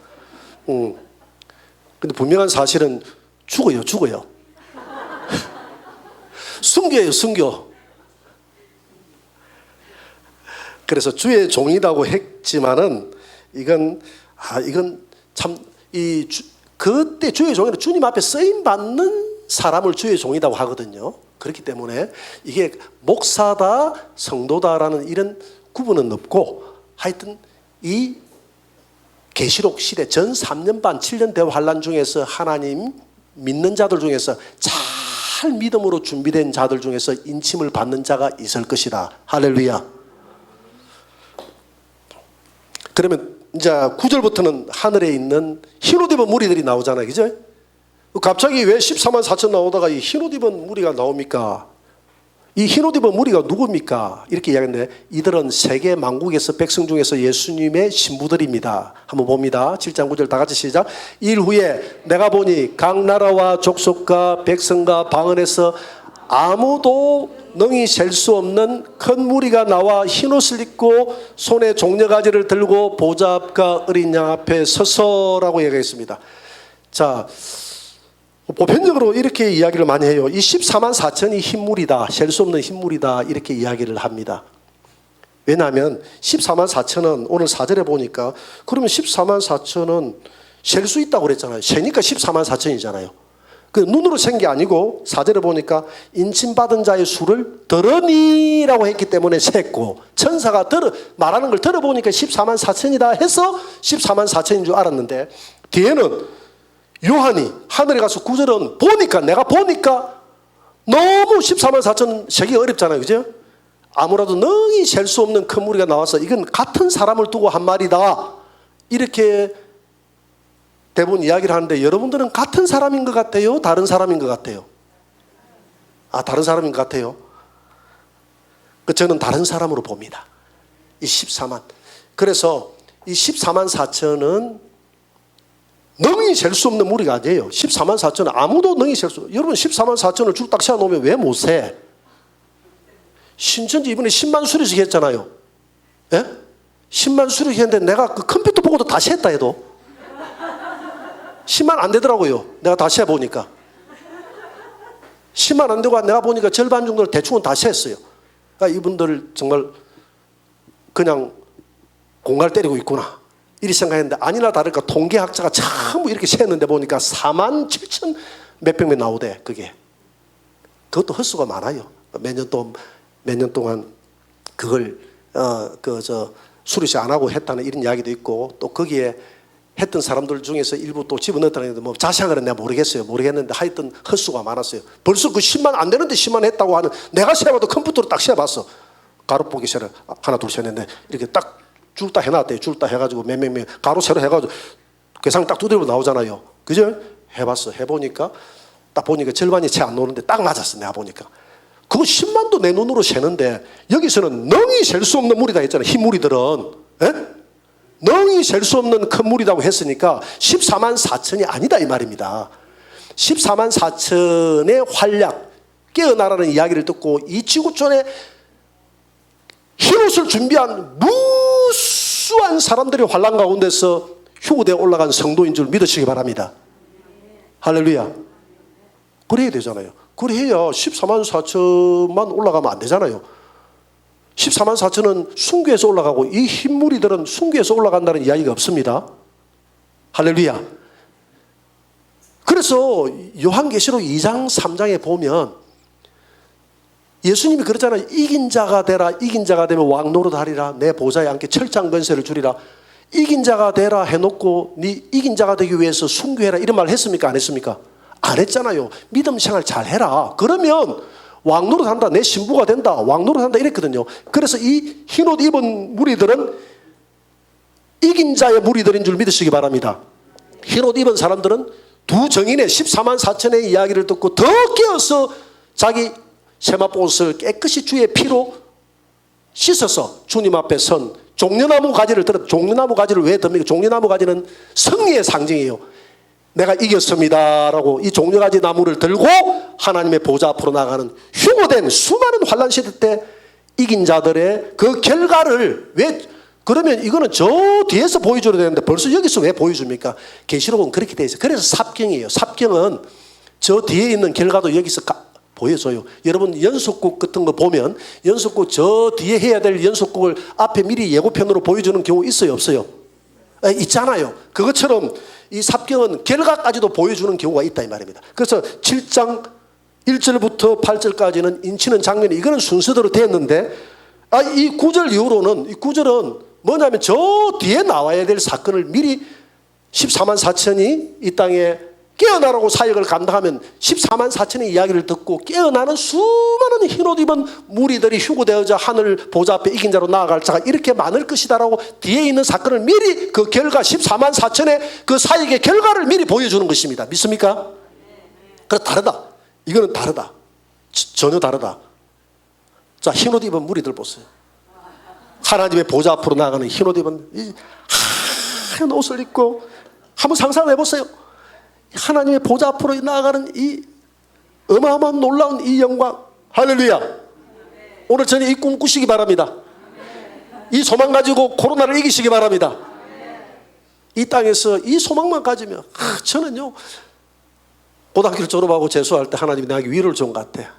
근데 분명한 사실은 죽어요. 순교예요, 순교. 그래서 주의 종이라고 했지만은 이건 참 그때 주의 종이는 주님 앞에 쓰임 받는 사람을 주의 종이라고 하거든요. 그렇기 때문에 이게 목사다, 성도다라는 이런 구분은 없고 하여튼 이 계시록 시대 전 3년 반 7년 대환란 중에서 하나님 믿는 자들 중에서 잘 믿음으로 준비된 자들 중에서 인침을 받는 자가 있을 것이다. 할렐루야. 그러면 이제 9절부터는 하늘에 있는 흰옷 입은 무리들이 나오잖아요. 그죠? 갑자기 왜 14만 4천 나오다가 이 흰옷 입은 무리가 나옵니까? 이 흰옷 입은 무리가 누굽니까? 이렇게 이야기했는데 이들은 세계 만국에서 백성 중에서 예수님의 신부들입니다. 한번 봅니다. 7장 9절 다 같이 시작. 일 후에 내가 보니 각 나라와 족속과 백성과 방언에서 아무도 능히 셀 수 없는 큰 무리가 나와 흰옷을 입고 손에 종려가지를 들고 보좌 앞과 어린 양 앞에 서서라고 얘기했습니다. 자, 보편적으로 이렇게 이야기를 많이 해요. 이 14만 4천이 흰물이다, 셀 수 없는 흰물이다 이렇게 이야기를 합니다. 왜냐하면 14만 4천은 오늘 4절에 보니까 그러면 14만 4천은 셀 수 있다고 그랬잖아요. 세니까 14만 4천이잖아요. 그 눈으로 센 게 아니고 4절에 보니까 인침받은 자의 수를 들으니라고 했기 때문에 셌고, 천사가 말하는 걸 들어보니까 14만 4천이다 해서 14만 4천인 줄 알았는데, 뒤에는 요한이 하늘에 가서 9절은 보니까, 내가 보니까 너무 14만 4천 세기 어렵잖아요. 그죠? 아무라도 능히 셀 수 없는 큰 무리가 나와서 이건 같은 사람을 두고 한 말이다, 이렇게 대부분 이야기를 하는데, 여러분들은 같은 사람인 것 같아요? 다른 사람인 것 같아요? 다른 사람인 것 같아요. 저는 다른 사람으로 봅니다. 이 14만. 그래서 이 14만 4천은 능히 셀 수 없는 무리가 아니에요. 14만 4천은 아무도 능히 셀 수 없어요. 여러분 14만 4천을 쭉 딱 세워놓으면 왜 못 세? 신천지 이번에 10만 수리씩 했잖아요. 예? 10만 수리씩 했는데 내가 그 컴퓨터 보고도 다시 했다 해도 10만 안 되더라고요. 내가 다시 해보니까 10만 안 되고 내가 보니까 절반 정도를 대충은 다시 했어요. 그러니까 이분들 정말 그냥 공갈 때리고 있구나 이렇게 생각했는데, 아니나 다를까 통계학자가 전부 이렇게 셌는데 보니까 4만 7천 몇백 명 나오대. 그것도 헛수가 많아요. 몇 년 동안 그걸 수리시 안 하고 했다는 이런 이야기도 있고, 또 거기에 했던 사람들 중에서 일부 또 집어넣었다는 게 뭐 자세한 내가 모르겠는데 하여튼 헛수가 많았어요. 벌써 그 10만 안 되는데 10만 했다고 하는, 내가 세봐도 컴퓨터로 딱 세봤어. 가로보기 세를 하나 둘 셋 했는데 이렇게 딱 줄 딱 해놨대요. 줄 딱 해가지고 몇 가로 세로 해가지고 계산 딱 두드리고 나오잖아요. 그죠? 해봤어. 해보니까 딱 보니까 절반이 채 안 노는데 딱 맞았어. 내가 보니까 그거 10만도 내 눈으로 세는데, 여기서는 능히 셀 수 없는 무리다 했잖아요. 흰 무리들은. 에? 능히 셀 수 없는 큰 무리라고 했으니까 14만 4천이 아니다 이 말입니다. 14만 4천의 활약, 깨어나라는 이야기를 듣고 이 지구촌에 흰옷을 준비한 무수한 사람들의 환란 가운데서 휴거되어 올라간 성도인 줄 믿으시기 바랍니다. 할렐루야. 그래야 되잖아요. 그래야 14만 4천만 올라가면 안 되잖아요. 14만 4천은 순교해서 올라가고 이 흰무리들은 순교해서 올라간다는 이야기가 없습니다. 할렐루야. 그래서 요한계시록 2장 3장에 보면 예수님이 그러잖아요. 이긴 자가 되라. 이긴 자가 되면 왕노릇하리라. 내 보좌에 앉게 철장 권세를 주리라. 이긴 자가 되라 해놓고 네 이긴 자가 되기 위해서 순교해라 이런 말 했습니까? 안 했습니까? 안 했잖아요. 믿음 생활 잘 해라. 그러면 왕노릇한다. 내 신부가 된다. 왕노릇한다 이랬거든요. 그래서 이 흰옷 입은 무리들은 이긴 자의 무리들인 줄 믿으시기 바랍니다. 흰옷 입은 사람들은 두 정인의 14만 4천의 이야기를 듣고 더 깨어서 자기 세마포옷을 깨끗이 주의 피로 씻어서 주님 앞에 선 종려나무 가지를 들어. 종려나무 가지를 왜 듭니까? 종려나무 가지는 승리의 상징이에요. 내가 이겼습니다 라고 이 종려가지 나무를 들고 하나님의 보좌 앞으로 나가는, 휴거된 수많은 환란 시대 때 이긴 자들의 그 결과를 왜, 그러면 이거는 저 뒤에서 보여줘야 되는데 벌써 여기서 왜 보여줍니까? 계시록은 그렇게 돼 있어요. 그래서 삽경이에요. 삽경은 저 뒤에 있는 결과도 여기서 보여줘요. 여러분 연속곡 같은 거 보면 연속곡 저 뒤에 해야 될 연속곡을 앞에 미리 예고편으로 보여주는 경우 있어요? 없어요? 있잖아요. 그것처럼 이 삽경은 결과까지도 보여주는 경우가 있다 이 말입니다. 그래서 7장 1절부터 8절까지는 인치는 장면이 이거는 순서대로 됐는데, 이 9절 이후로는, 이 9절은 뭐냐면 저 뒤에 나와야 될 사건을 미리 14만 4천이 이 땅에 깨어나라고 사역을 감당하면 14만 4천의 이야기를 듣고 깨어나는 수많은 흰옷 입은 무리들이 휴거되어져 하늘 보좌 앞에 이긴 자로 나아갈 자가 이렇게 많을 것이다라고 뒤에 있는 사건을 미리 그 결과 14만 4천의 그 사역의 결과를 미리 보여주는 것입니다. 믿습니까? 그래 다르다. 이거는 다르다. 전혀 다르다. 자, 흰옷 입은 무리들 보세요. 하나님의 보좌 앞으로 나아가는 흰옷 입은 이 하얀 옷을 입고 한번 상상을 해보세요. 하나님의 보좌 앞으로 나아가는 이 어마어마한 놀라운 이 영광. 할렐루야. 오늘 저는 이 꿈 꾸시기 바랍니다. 이 소망 가지고 코로나를 이기시기 바랍니다. 이 땅에서 이 소망만 가지면 저는요 고등학교를 졸업하고 재수할 때 하나님이 나에게 위로를 준 것 같아요.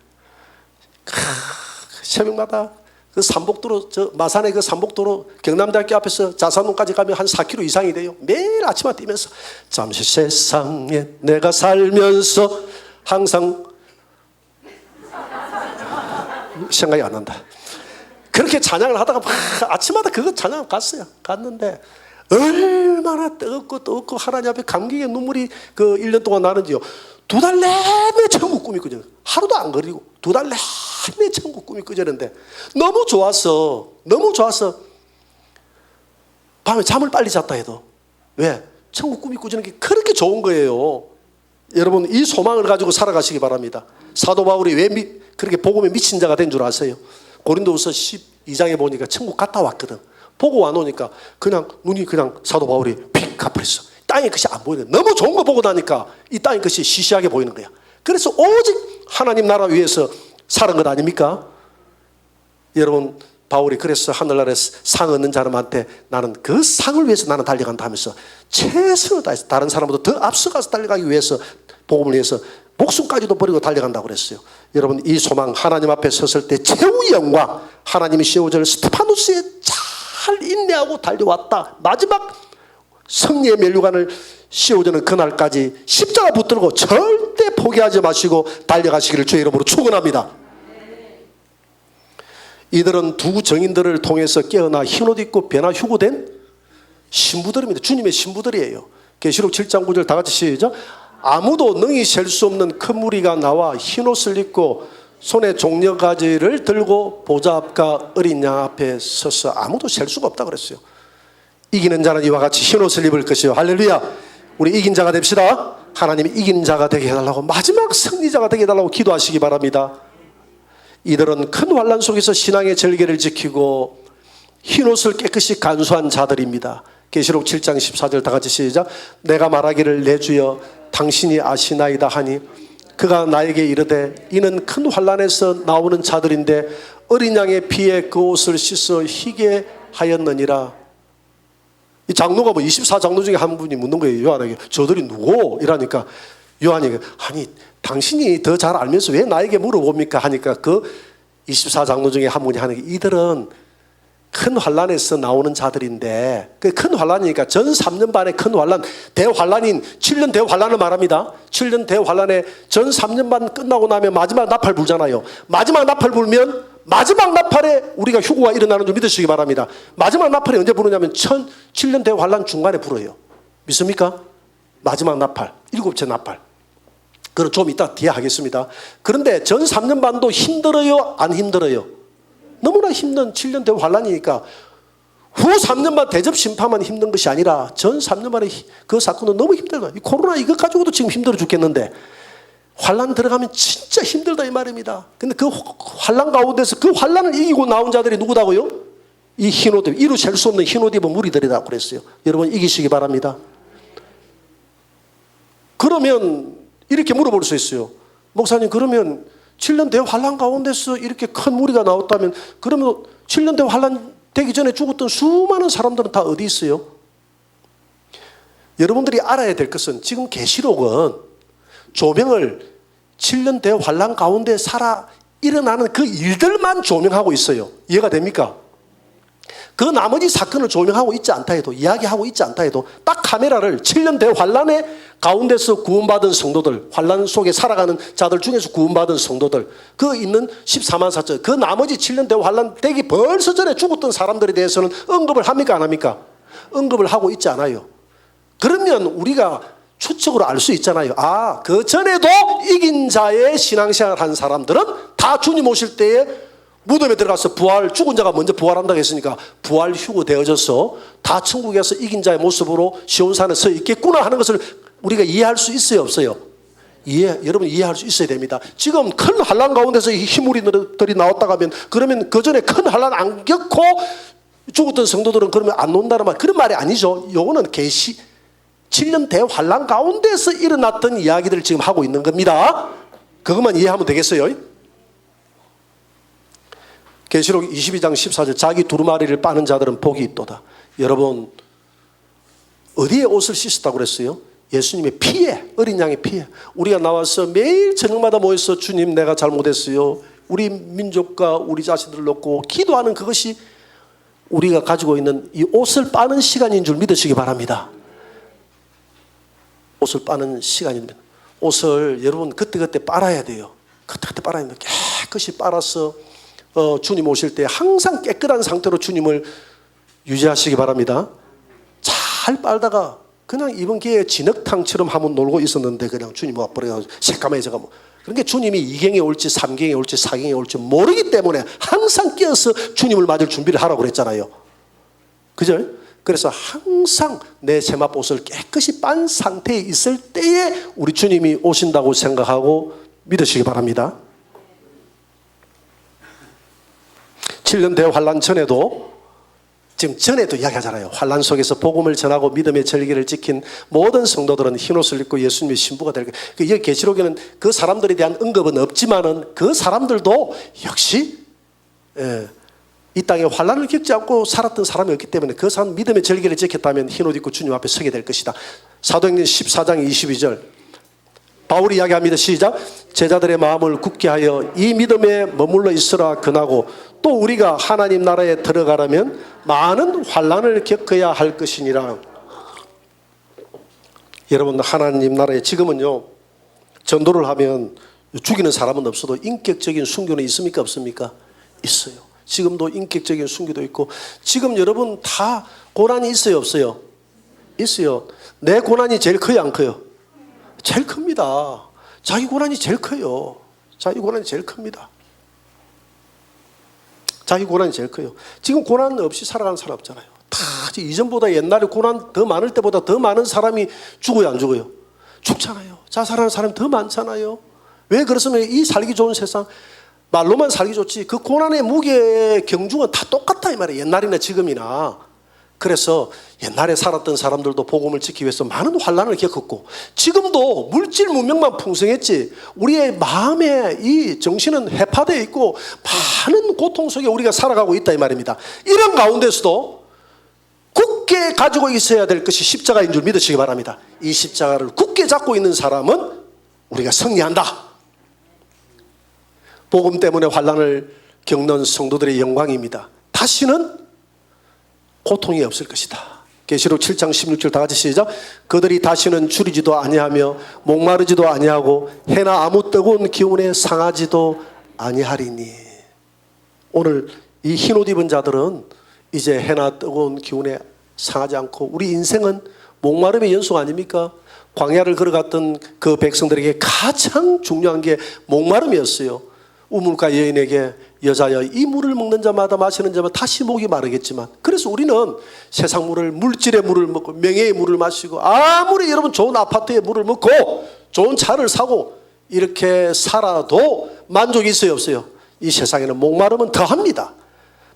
새벽마다 그 삼복도로, 저 마산의 그 삼복도로 경남대학교 앞에서 자산동까지 가면 한 4km 이상이 돼요. 매일 아침에 뛰면서 잠시 세상에 내가 살면서 항상 생각이 안 난다. 그렇게 찬양을 하다가 막 아침마다 그거 찬양 갔어요. 갔는데 얼마나 뜨겁고 하나님 앞에 감격의 눈물이 그 1년 동안 나는지요. 2달 내내 천국 꿈이 꾸죠. 하루도 안 걸리고 2달 내내 천국 꿈이 꾸졌는데 너무 좋아서 밤에 잠을 빨리 잤다 해도 왜? 천국 꿈이 꾸지는 게 그렇게 좋은 거예요. 여러분 이 소망을 가지고 살아가시기 바랍니다. 사도 바울이 왜 그렇게 복음에 미친 자가 된 줄 아세요? 고린도후서 12장에 보니까 천국 갔다 왔거든. 보고 와놓으니까 그냥 눈이 그냥 사도 바울이 픽 가버렸어. 땅의 것이 안 보이는, 너무 좋은 거 보고 나니까 이 땅의 것이 시시하게 보이는 거야. 그래서 오직 하나님 나라 위해서 살은 것 아닙니까? 여러분 바울이 그래서 하늘나라에 상 얻는 사람한테 나는 그 상을 위해서 나는 달려간다 하면서 최선을 다해서 다른 사람보다 더 앞서가서 달려가기 위해서 복음을 위해서 목숨까지도 버리고 달려간다고 그랬어요. 여러분 이 소망, 하나님 앞에 섰을 때 최후의 영광, 하나님이 씌워줄 스테파노스에 잘 인내하고 달려왔다. 마지막 승리의 면류관을 씌워주는 그날까지 십자가 붙들고 절대 포기하지 마시고 달려가시기를 주의 이름으로 축원합니다. 이들은 두 정인들을 통해서 깨어나 흰옷 입고 변화 휴고된 신부들입니다. 주님의 신부들이에요. 계시록 7장 9절 다 같이 시작. 아무도 능히 셀 수 없는 큰 무리가 나와 흰옷을 입고 손에 종려가지를 들고 보좌 앞과 어린 양 앞에 서서 아무도 셀 수가 없다 그랬어요. 이기는 자는 이와 같이 흰옷을 입을 것이요. 할렐루야. 우리 이긴 자가 됩시다. 하나님이 이긴 자가 되게 해달라고, 마지막 승리자가 되게 해달라고 기도하시기 바랍니다. 이들은 큰 환난 속에서 신앙의 절개를 지키고 흰옷을 깨끗이 간수한 자들입니다. 계시록 7장 14절 다 같이 시작. 내가 말하기를 내 주여 당신이 아시나이다 하니 그가 나에게 이르되 이는 큰 환난에서 나오는 자들인데 어린 양의 피에 그 옷을 씻어 희게 하였느니라. 이 장로가 24장로 중에 한 분이 묻는 거예요. 요한에게 저들이 누구? 이러니까 요한이 아니 당신이 더 잘 알면서 왜 나에게 물어봅니까? 하니까 그 24장로 중에 한 분이 하는 게 이들은 큰 환난에서 나오는 자들인데 그 큰 환난이니까 전 3년 반의 큰 환난, 대환난인 7년 대환난을 말합니다. 7년 대환난에 전 3년 반 끝나고 나면 마지막 나팔 불잖아요. 마지막 나팔 불면 마지막 나팔에 우리가 휴고가 일어나는 줄 믿으시기 바랍니다. 마지막 나팔이 언제 부르냐면 7년 대환난 중간에 불어요. 믿습니까? 마지막 나팔, 7째 나팔. 그건 좀 이따 뒤에 하겠습니다. 그런데 전 3년 반도 힘들어요? 안 힘들어요? 너무나 힘든 7년 대환난이니까 후 3년 반 대접 심판만 힘든 것이 아니라 전 3년 만에 그 사건은 너무 힘들다. 이 코로나 이것 가지고도 지금 힘들어 죽겠는데 환난 들어가면 진짜 힘들다 이 말입니다. 근데 그 환난 가운데서 그 환난을 이기고 나온 자들이 누구다고요? 이 흰옷, 이루 셀 수 없는 흰옷 입은 무리들이라고 그랬어요. 여러분 이기시기 바랍니다. 그러면 이렇게 물어볼 수 있어요. 목사님 그러면 7년 대환난 가운데서 이렇게 큰 무리가 나왔다면 그러면 7년 대환난 되기 전에 죽었던 수많은 사람들은 다 어디 있어요? 여러분들이 알아야 될 것은 지금 계시록은 조명을 7년 대환난 가운데 살아 일어나는 그 일들만 조명하고 있어요. 이해가 됩니까? 그 나머지 사건을 조명하고 있지 않다 해도, 이야기하고 있지 않다 해도 딱 카메라를 7년 대환난의 가운데서 구원받은 성도들, 환난 속에 살아가는 자들 중에서 구원받은 성도들, 그 있는 14만 4천, 그 나머지 7년 대환난 되기 벌써 전에 죽었던 사람들에 대해서는 언급을 합니까 안 합니까? 언급을 하고 있지 않아요. 그러면 우리가 추측으로 알 수 있잖아요. 아, 그 전에도 이긴 자의 신앙생활 한 사람들은 다 주님 오실 때에 무덤에 들어가서 죽은 자가 먼저 부활한다고 했으니까 부활 휴고 되어져서 다 천국에서 이긴 자의 모습으로 시온산에 서 있겠구나 하는 것을 우리가 이해할 수 있어요, 없어요? 여러분 이해할 수 있어야 됩니다. 지금 큰 환난 가운데서 이 희무리들이 나왔다가 하면 그러면 그 전에 큰 환난 안 겪고 죽었던 성도들은 그러면 안 논다는 말, 그런 말이 아니죠. 요거는 계시 7년 대환난 가운데서 일어났던 이야기들을 지금 하고 있는 겁니다. 그것만 이해하면 되겠어요? 계시록 22장 14절 자기 두루마리를 빠는 자들은 복이 있도다. 여러분 어디에 옷을 씻었다고 그랬어요? 예수님의 피에, 어린 양의 피에. 우리가 나와서 매일 저녁마다 모여서 주님 내가 잘못했어요. 우리 민족과 우리 자신들을 놓고 기도하는 그것이 우리가 가지고 있는 이 옷을 빠는 시간인 줄 믿으시기 바랍니다. 옷을 빠는 시간입니다. 옷을 여러분 그때그때 빨아야 돼요. 그때그때 빨아야 됩니다. 깨끗이 빨아서 주님 오실 때 항상 깨끗한 상태로 주님을 유지하시기 바랍니다. 잘 빨다가 그냥 이번 기회에 진흙탕처럼 한번 놀고 있었는데 그냥 주님 와버려가지고 새까매져가 뭐. 그러니까 주님이 2경에 올지 3경에 올지 4경에 올지 모르기 때문에 항상 깨어서 주님을 맞을 준비를 하라고 그랬잖아요. 그죠? 그래서 항상 내 세마포옷을 깨끗이 빤 상태에 있을 때에 우리 주님이 오신다고 생각하고 믿으시기 바랍니다. 7년 대환란 전에도 지금 전에도 이야기하잖아요. 환란 속에서 복음을 전하고 믿음의 절기를 지킨 모든 성도들은 흰옷을 입고 예수님의 신부가 될 거예요. 여기 계시록에는 그 사람들에 대한 언급은 없지만은 그 사람들도 역시 이 땅에 환란을 겪지 않고 살았던 사람이었기 때문에 그 사람 믿음의 절기를 지켰다면 흰옷 입고 주님 앞에 서게 될 것이다. 사도행전 14장 22절 바울이 이야기합니다. 시작. 제자들의 마음을 굳게 하여 이 믿음에 머물러 있으라 권하고 또 우리가 하나님 나라에 들어가려면 많은 환난을 겪어야 할 것이니라. 여러분 하나님 나라에 지금은요 전도를 하면 죽이는 사람은 없어도 인격적인 순교는 있습니까 없습니까? 있어요. 지금도 인격적인 순교도 있고 지금 여러분 다 고난이 있어요 없어요? 있어요. 내 고난이 제일 커요 안 커요? 제일 큽니다. 자기 고난이 제일 커요. 자기 고난이 제일 큽니다. 자기 고난이 제일 커요. 지금 고난 없이 살아가는 사람 없잖아요. 다 이전보다 옛날에 고난 더 많을 때보다 더 많은 사람이 죽어요 안 죽어요? 죽잖아요. 자살하는 사람이 더 많잖아요. 왜 그렇습니까? 이 살기 좋은 세상 말로만 살기 좋지 그 고난의 무게 경중은 다 똑같다 이 말이에요. 옛날이나 지금이나. 그래서 옛날에 살았던 사람들도 복음을 지키기 위해서 많은 환난을 겪었고 지금도 물질 문명만 풍성했지 우리의 마음에 이 정신은 해파되어 있고 많은 고통 속에 우리가 살아가고 있다 이 말입니다. 이런 가운데서도 굳게 가지고 있어야 될 것이 십자가인 줄 믿으시기 바랍니다. 이 십자가를 굳게 잡고 있는 사람은 우리가 승리한다. 복음 때문에 환난을 겪는 성도들의 영광입니다. 다시는 고통이 없을 것이다. 계시록 7장 16절 다 같이 시작. 그들이 다시는 줄이지도 아니하며 목마르지도 아니하고 해나 아무 뜨거운 기운에 상하지도 아니하리니. 오늘 이 흰옷 입은 자들은 이제 해나 뜨거운 기운에 상하지 않고 우리 인생은 목마름의 연속 아닙니까? 광야를 걸어갔던 그 백성들에게 가장 중요한 게 목마름이었어요. 우물가 여인에게 여자여 이 물을 먹는 자마다 마시는 자마다 다시 목이 마르겠지만 그래서 우리는 세상 물을 물질의 물을 먹고 명예의 물을 마시고 아무리 여러분 좋은 아파트의 물을 먹고 좋은 차를 사고 이렇게 살아도 만족이 있어요 없어요? 이 세상에는 목마름은 더합니다.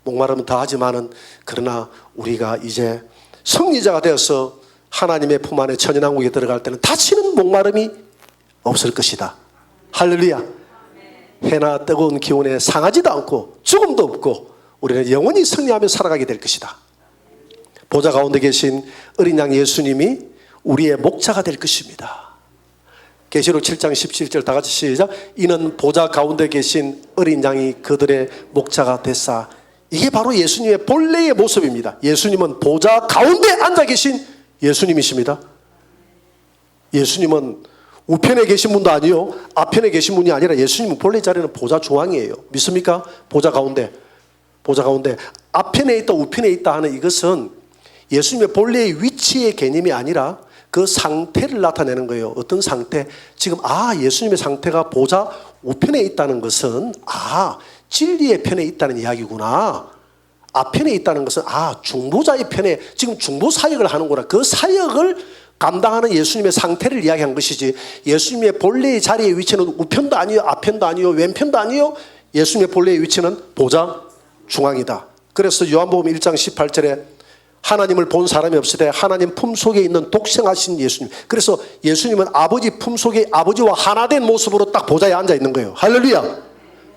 목마름은 더하지만은 그러나 우리가 이제 승리자가 되어서 하나님의 품 안에 천연왕국에 들어갈 때는 다시는 목마름이 없을 것이다. 할렐루야. 해나 뜨거운 기운에 상하지도 않고 죽음도 없고 우리는 영원히 승리하며 살아가게 될 것이다. 보좌 가운데 계신 어린 양 예수님이 우리의 목자가 될 것입니다. 계시록 7장 17절 다 같이 시작. 이는 보좌 가운데 계신 어린 양이 그들의 목자가 됐사. 이게 바로 예수님의 본래의 모습입니다. 예수님은 보좌 가운데 앉아 계신 예수님이십니다. 예수님은 우편에 계신 분도 아니요 앞편에 계신 분이 아니라 예수님은 본래 자리는 보좌 중앙이에요. 믿습니까? 보좌 가운데. 보좌 가운데 앞편에 있다 우편에 있다 하는 이것은 예수님의 본래의 위치의 개념이 아니라 그 상태를 나타내는 거예요. 어떤 상태? 지금 예수님의 상태가 보좌 우편에 있다는 것은 진리의 편에 있다는 이야기구나. 앞편에 있다는 것은 중보자의 편에 지금 중보 사역을 하는구나. 그 사역을 감당하는 예수님의 상태를 이야기한 것이지 예수님의 본래의 자리의 위치는 우편도 아니요 앞편도 아니요 왼편도 아니요 예수님의 본래의 위치는 보좌 중앙이다. 그래서 요한복음 1장 18절에 하나님을 본 사람이 없을 때 하나님 품속에 있는 독생하신 예수님. 그래서 예수님은 아버지 품속에 아버지와 하나 된 모습으로 딱 보좌에 앉아 있는 거예요. 할렐루야.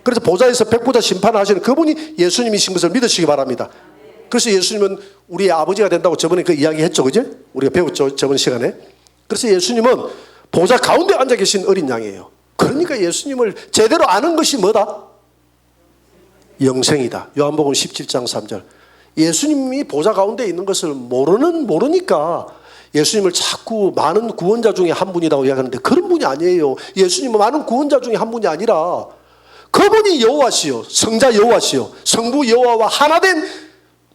그래서 보좌에서 백보자 심판을 하시는 그분이 예수님이신 것을 믿으시기 바랍니다. 그래서 예수님은 우리의 아버지가 된다고 저번에 그 이야기 했죠. 그죠? 우리가 배웠죠. 저번 시간에. 그래서 예수님은 보좌 가운데 앉아 계신 어린 양이에요. 그러니까 예수님을 제대로 아는 것이 뭐다? 영생이다. 요한복음 17장 3절. 예수님이 보좌 가운데 있는 것을 모르니까 예수님을 자꾸 많은 구원자 중에 한 분이라고 이야기하는데 그런 분이 아니에요. 예수님은 많은 구원자 중에 한 분이 아니라 그분이 여호와시요, 성자 여호와시요, 성부 여호와와 하나된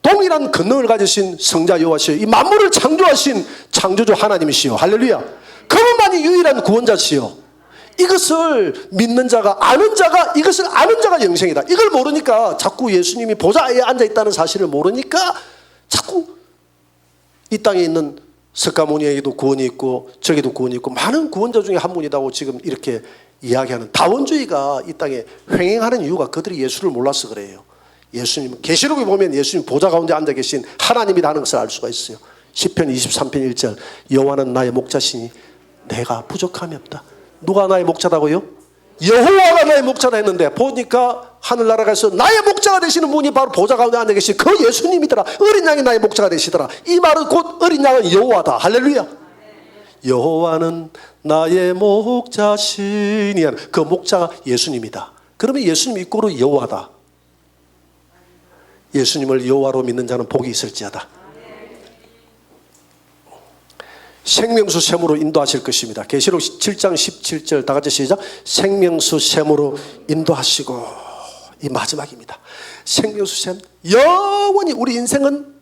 동일한 권능을 가지신 성자 여호와시요, 이 만물을 창조하신 창조주 하나님이시요. 할렐루야. 그분만이 유일한 구원자시요. 이것을 믿는 자가, 아는 자가, 이것을 아는 자가 영생이다. 이걸 모르니까 자꾸 예수님이 보좌에 앉아있다는 사실을 모르니까 자꾸 이 땅에 있는 석가모니에게도 구원이 있고 저기도 구원이 있고 많은 구원자 중에 한 분이라고 지금 이렇게 이야기하는, 다원주의가 이 땅에 횡행하는 이유가 그들이 예수를 몰라서 그래요. 예수님, 계시록에 보면 예수님 보좌 가운데 앉아 계신 하나님이라는 것을 알 수가 있어요. 시편 23편 1절, 여호와는 나의 목자시니 내가 부족함이 없다. 누가 나의 목자라고요? 여호와가 나의 목자라 했는데 보니까 하늘나라에서 나의 목자가 되시는 분이 바로 보좌 가운데 앉아 계신 그 예수님이더라. 어린 양이 나의 목자가 되시더라. 이 말은 곧 어린 양은 여호와다. 할렐루야. 여호와는 나의 목자시니, 그 목자가 예수님이다. 그러면 예수님 이꼬로 여호와다. 예수님을 여호와로 믿는 자는 복이 있을지어다. 생명수 샘으로 인도하실 것입니다. 계시록 7장 17절 다 같이 시작. 생명수 샘으로 인도하시고, 이 마지막입니다. 생명수 샘, 영원히 우리 인생은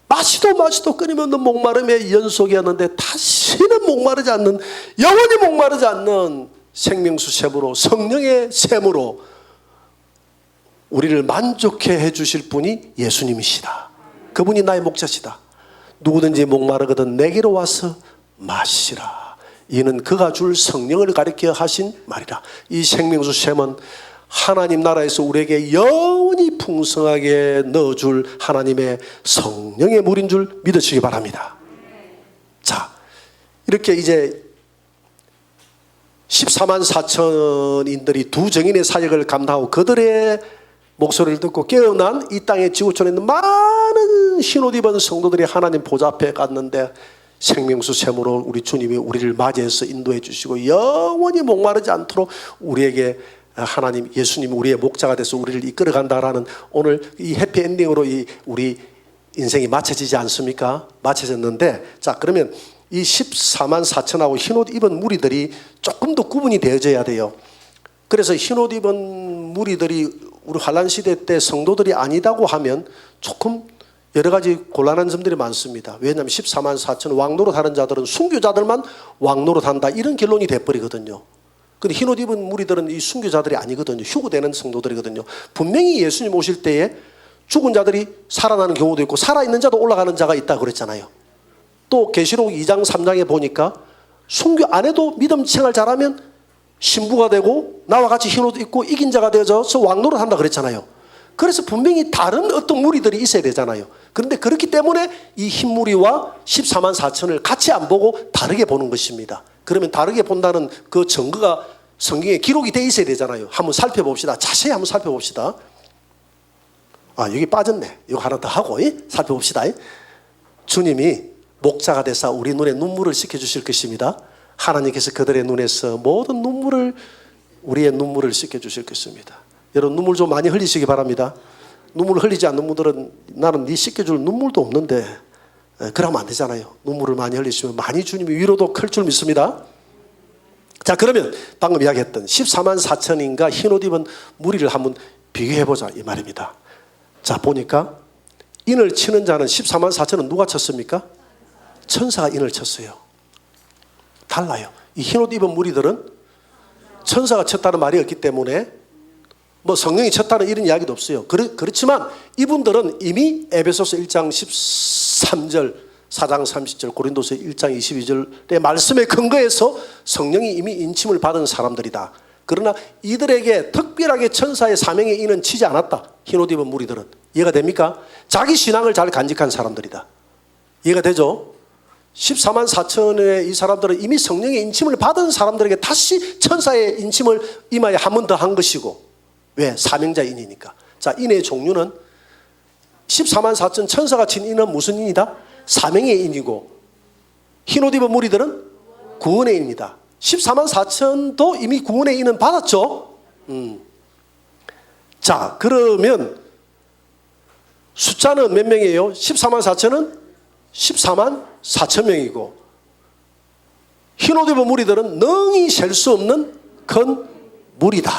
마시도 끊임없는 목마름의 연속이었는데 다시는 목마르지 않는, 영원히 목마르지 않는 생명수 샘으로, 성령의 샘으로 우리를 만족해 해주실 분이 예수님이시다. 그분이 나의 목자시다. 누구든지 목마르거든 내게로 와서 마시라. 이는 그가 줄 성령을 가리켜 하신 말이라. 이 생명수 샘은 하나님 나라에서 우리에게 영원히 풍성하게 넣어줄 하나님의 성령의 물인 줄 믿으시기 바랍니다. 자, 이렇게 이제 14만 4천인들이 두 정인의 사역을 감당하고 그들의 목소리를 듣고 깨어난 이 땅의 지구촌에 있는 많은 흰옷 입은 성도들이 하나님 보좌 앞에 갔는데 생명수 샘으로 우리 주님이 우리를 맞이해서 인도해 주시고 영원히 목마르지 않도록 우리에게 하나님 예수님이 우리의 목자가 돼서 우리를 이끌어 간다라는 오늘 이 해피엔딩으로 우리 인생이 마쳐지지 않습니까? 마쳐졌는데, 자, 그러면 이 14만 4천하고 흰옷 입은 무리들이 조금 더 구분이 되어져야 돼요. 그래서 흰옷 입은 무리들이 우리 환란 시대 때 성도들이 아니다고 하면 조금 여러 가지 곤란한 점들이 많습니다. 왜냐하면 14만 4천 왕노릇 하는 자들은 순교자들만 왕노릇 한다, 이런 결론이 돼버리거든요. 근데 흰옷 입은 무리들은 이 순교자들이 아니거든요. 휴거되는 성도들이거든요. 분명히 예수님 오실 때에 죽은 자들이 살아나는 경우도 있고 살아있는 자도 올라가는 자가 있다고 그랬잖아요. 또 계시록 2장 3장에 보니까 순교 안 해도 믿음 생활 잘하면 신부가 되고 나와 같이 흰옷 입고 이긴 자가 되어서 왕노릇 한다 그랬잖아요. 그래서 분명히 다른 어떤 무리들이 있어야 되잖아요. 그런데 그렇기 때문에 이 흰 무리와 14만 4천을 같이 안 보고 다르게 보는 것입니다. 그러면 다르게 본다는 그 증거가 성경에 기록이 돼 있어야 되잖아요. 한번 살펴봅시다. 자세히 한번 살펴봅시다. 아, 여기 빠졌네. 이거 하나 더 하고 살펴봅시다. 주님이 목자가 되사 우리 눈에 눈물을 씻겨주실 것입니다. 하나님께서 그들의 눈에서 모든 눈물을, 우리의 눈물을 씻겨주실 것입니다. 여러분 눈물 좀 많이 흘리시기 바랍니다. 눈물 흘리지 않는 분들은 나는 네 씻겨줄 눈물도 없는데, 그러면 안 되잖아요. 눈물을 많이 흘리시면 많이 주님이 위로도 클 줄 믿습니다. 자, 그러면 방금 이야기했던 14만 4천인가 흰옷 입은 무리를 한번 비교해보자 이 말입니다. 자, 보니까 인을 치는 자는 14만 4천은 누가 쳤습니까? 천사가 인을 쳤어요. 달라요. 이 흰옷 입은 무리들은 천사가 쳤다는 말이 없기 때문에 뭐 성령이 쳤다는 이런 이야기도 없어요. 그렇지만 이분들은 이미 에베소서 1장 13절, 4장 30절, 고린도서 1장 22절의 말씀에 근거해서 성령이 이미 인침을 받은 사람들이다. 그러나 이들에게 특별하게 천사의 사명의 인은 치지 않았다. 흰옷 입은 무리들은. 이해가 됩니까? 자기 신앙을 잘 간직한 사람들이다. 이해가 되죠? 14만 4천의 이 사람들은 이미 성령의 인침을 받은 사람들에게 다시 천사의 인침을 이마에 한 번 더 한 것이고, 왜? 사명자 인이니까. 자, 인의 종류는 14만 4천 천사가 친 인은 무슨 인이다? 사명의 인이고, 흰옷 입은 무리들은 구원의 인이다. 14만 4천도 이미 구원의 인은 받았죠. 자, 그러면 숫자는 몇 명이에요? 14만 4천은 14만 4천 명이고, 흰옷 입은 무리들은 능히 셀 수 없는 큰 무리다.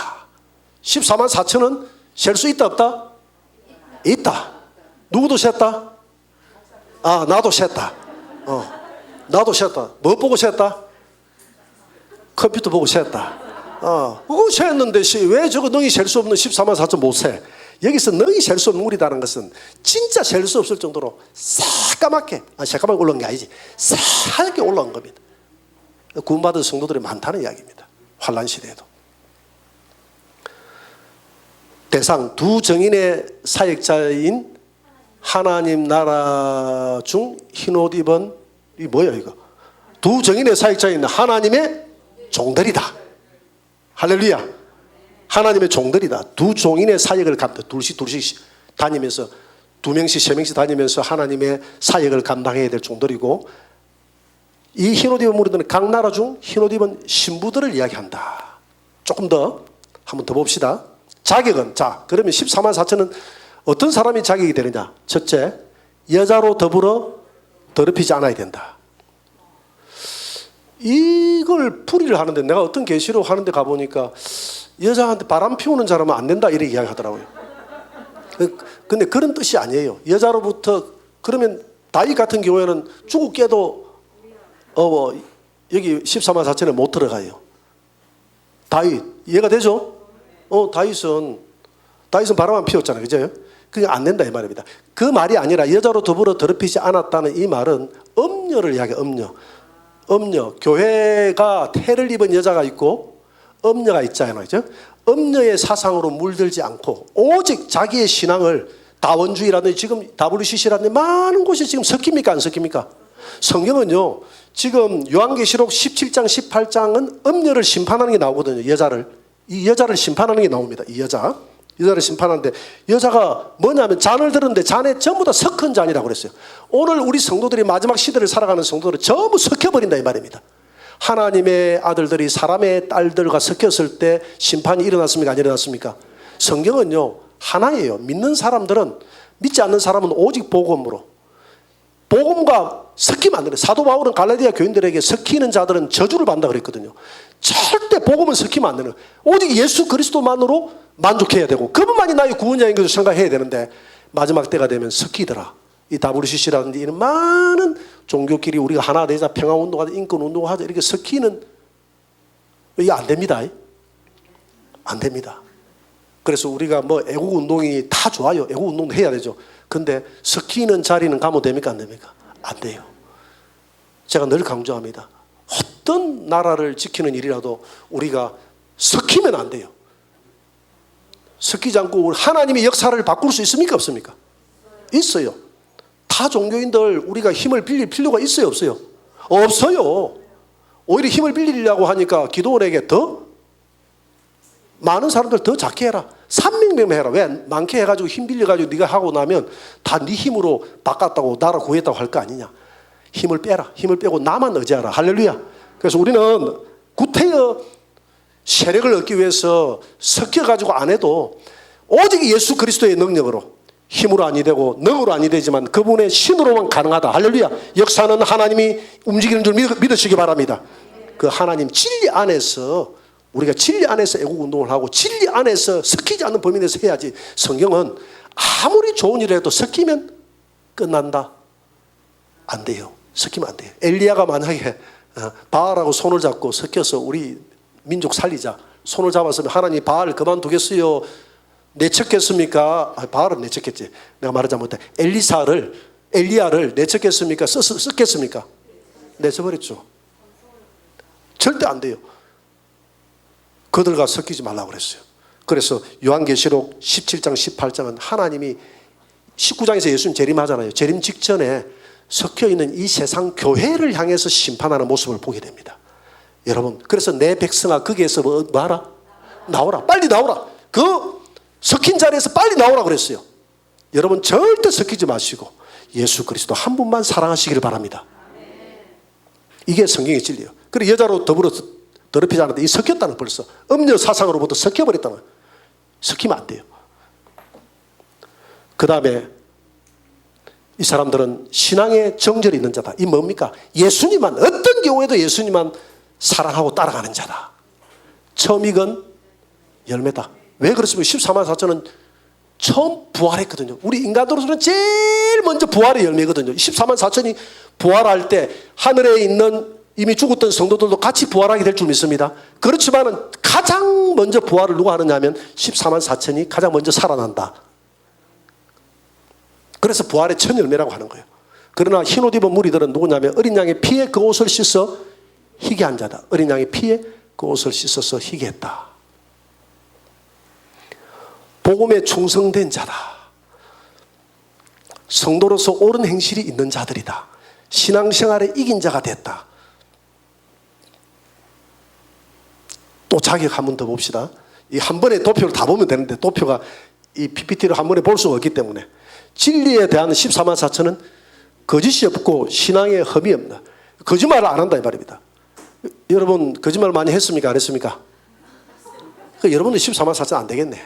14만 4천은 셀 수 있다 없다? 있다. 누구도 셌다? 아, 나도 셌다. 나도 셌다. 뭐 보고 셌다? 컴퓨터 보고 셌다. 그거 셌는데 왜 저거 능히 셀 수 없는 14만 4천 못 세? 여기서 능히 셀 수 없는 무리다는 것은 진짜 셀 수 없을 정도로 새까맣게, 새까맣게 올라온 게 아니지, 새하얗게 올라온 겁니다. 구원받은 성도들이 많다는 이야기입니다. 환란 시대에도. 대상 두 정인의 사역자인 하나님 나라 중 흰옷 입은, 이 뭐야 이거? 두 정인의 사역자인 하나님의 종들이다. 할렐루야. 하나님의 종들이다. 두 종인의 사역을 감당, 둘씩 다니면서, 2명씩 3명씩 다니면서 하나님의 사역을 감당해야 될 종들이고, 이 흰옷 입은 무리들은 각 나라 중 흰옷 입은 신부들을 이야기한다. 조금 더 한번 더 봅시다. 자격은, 자, 그러면 14만 4천은 어떤 사람이 자격이 되느냐? 첫째, 여자로 더불어 더럽히지 않아야 된다. 이걸 풀이를 하는데, 내가 어떤 계시로 하는데 가보니까 여자한테 바람 피우는 사람은 안 된다 이렇게 이야기하더라고요. 근데 그런 뜻이 아니에요. 여자로부터, 그러면 다윗 같은 경우에는 죽고 깨도 여기 14만 4천에 못 들어가요. 다윗 이해가 되죠? 다윗은 바람 안 피웠잖아요, 그죠? 그게 안 된다 이 말입니다. 그 말이 아니라 여자로 더불어 더럽히지 않았다는 이 말은 음녀를 이야기해요. 음녀. 교회가 태를 입은 여자가 있고 음녀가 있잖아요, 그죠? 음녀의 사상으로 물들지 않고 오직 자기의 신앙을, 다원주의라든지 지금 WCC라든지 많은 곳이 지금 섞입니까 안 섞입니까? 성경은요, 지금 요한계시록 17장 18장은 음녀를 심판하는 게 나오거든요. 이 여자를 심판하는 게 나옵니다. 이 여자를 심판하는데, 여자가 뭐냐면 잔을 들었는데 잔에 전부 다 섞은 잔이라고 그랬어요. 오늘 우리 성도들이 마지막 시대를 살아가는 성도들은 전부 섞여버린다 이 말입니다. 하나님의 아들들이 사람의 딸들과 섞였을 때 심판이 일어났습니까 안 일어났습니까? 성경은요 하나예요. 믿는 사람들은, 믿지 않는 사람은 오직 복음으로, 복음과 섞이면 안 돼요. 사도 바울은 갈라디아 교인들에게 섞이는 자들은 저주를 받는다 그랬거든요. 절대 복음은 섞이면 안 되는, 오직 예수 그리스도만으로 만족해야 되고 그분만이 나의 구원자인 것을 생각해야 되는데, 마지막 때가 되면 섞이더라. 이 WCC라든지 이런 많은 종교끼리 우리가 하나 되자, 평화운동하자, 인권운동하자, 이렇게 섞이는, 이게 안 됩니다. 안 됩니다. 그래서 우리가 뭐 애국운동이 다 좋아요. 애국운동도 해야 되죠. 근데 섞이는 자리는 가면 됩니까 안 됩니까? 안 돼요. 제가 늘 강조합니다. 어떤 나라를 지키는 일이라도 우리가 섞이면 안 돼요. 섞이지 않고 하나님의 역사를 바꿀 수 있습니까 없습니까? 있어요. 타 종교인들 우리가 힘을 빌릴 필요가 있어요 없어요? 없어요. 오히려 힘을 빌리려고 하니까 기도원에게 더 많은 사람들 더 작게 해라, 300명만 해라. 왜? 많게 해가지고 힘 빌려가지고 네가 하고 나면 다 네 힘으로 바꿨다고, 나라 구했다고 할 거 아니냐. 힘을 빼라. 힘을 빼고 나만 의지하라. 할렐루야. 그래서 우리는 구태여 세력을 얻기 위해서 섞여가지고 안 해도 오직 예수 그리스도의 능력으로, 힘으로 아니 되고 능으로 아니 되지만 그분의 신으로만 가능하다. 할렐루야. 역사는 하나님이 움직이는 줄 믿으시기 바랍니다. 그 하나님 진리 안에서, 우리가 진리 안에서 애국운동을 하고 진리 안에서 섞이지 않는 범위 내에서 해야지. 성경은 아무리 좋은 일이라도 섞이면 끝난다. 안 돼요. 섞이면 안 돼요. 엘리야가 만약에 바알하고 손을 잡고 섞여서 우리 민족 살리자, 손을 잡았으면 하나님 바알 그만두겠어요, 내쳤겠습니까? 바알은 내쳤겠지. 내가 말을 잘못해. 엘리야를 내쳤겠습니까? 썼겠습니까? 내쳐버렸죠. 절대 안 돼요. 그들과 섞이지 말라고 그랬어요. 그래서 요한계시록 17장 18장은 하나님이 19장에서 예수님 재림하잖아요. 재림 직전에 섞여있는 이 세상 교회를 향해서 심판하는 모습을 보게 됩니다. 여러분, 그래서 내 백성아 거기에서 뭐 하라? 나오라. 빨리 나오라. 그 섞인 자리에서 빨리 나오라 그랬어요. 여러분 절대 섞이지 마시고 예수 그리스도 한 분만 사랑하시기를 바랍니다. 이게 성경의 진리예요. 그리고 여자로 더불어 더럽히지 않았는데 이 섞였다는, 벌써 음녀 사상으로부터 섞여버렸다는, 섞이면 안 돼요. 그 다음에 이 사람들은 신앙의 정절이 있는 자다. 이 뭡니까? 예수님만, 어떤 경우에도 예수님만 사랑하고 따라가는 자다. 처음 익은 열매다. 왜 그렇습니까? 14만 4천은 처음 부활했거든요. 우리 인간으로서는 제일 먼저 부활의 열매거든요. 14만 4천이 부활할 때 하늘에 있는 이미 죽었던 성도들도 같이 부활하게 될 줄 믿습니다. 그렇지만 가장 먼저 부활을 누가 하느냐 하면 14만 4천이 가장 먼저 살아난다. 그래서 부활의 첫 열매라고 하는 거예요. 그러나 흰옷 입은 무리들은 누구냐면 어린 양의 피에 그 옷을 씻어 희게 한 자다. 어린 양의 피에 그 옷을 씻어서 희게 했다. 복음에 충성된 자다. 성도로서 옳은 행실이 있는 자들이다. 신앙생활에 이긴 자가 됐다. 또 자격 한 번 더 봅시다. 이 한 번에 도표를 다 보면 되는데 도표가 이 PPT를 한 번에 볼 수가 없기 때문에 진리에 대한 14만 4천은 거짓이 없고 신앙에 흠이 없다. 거짓말을 안 한다 이 말입니다. 여러분 거짓말 많이 했습니까? 안 했습니까? 여러분도 14만 4천 안 되겠네.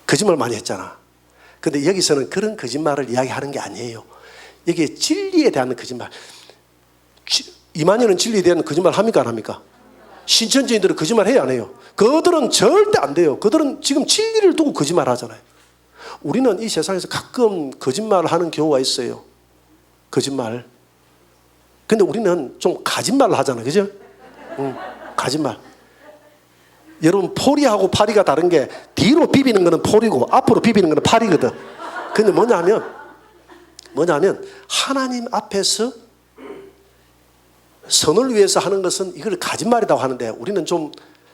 거짓말 많이 했잖아. 근데 여기서는 그런 거짓말을 이야기하는 게 아니에요. 이게 진리에 대한 거짓말. 이만희는 진리에 대한 거짓말 합니까? 안 합니까? 신천지인들은 거짓말 해야 안 해요? 그들은 절대 안 돼요. 그들은 지금 진리를 두고 거짓말 하잖아요. 우리는 이 세상에서 가끔 거짓말을 하는 경우가 있어요. 거짓말. 근데 우리는 좀 가짓말을 하잖아요. 그죠? 가짓말. 여러분 포리하고 파리가 다른 게 뒤로 비비는 거는 포리고 앞으로 비비는 거는 파리거든. 근데 뭐냐면 하나님 앞에서 선을 위해서 하는 것은 이걸 가짓말이라고 하는데 우리는 좀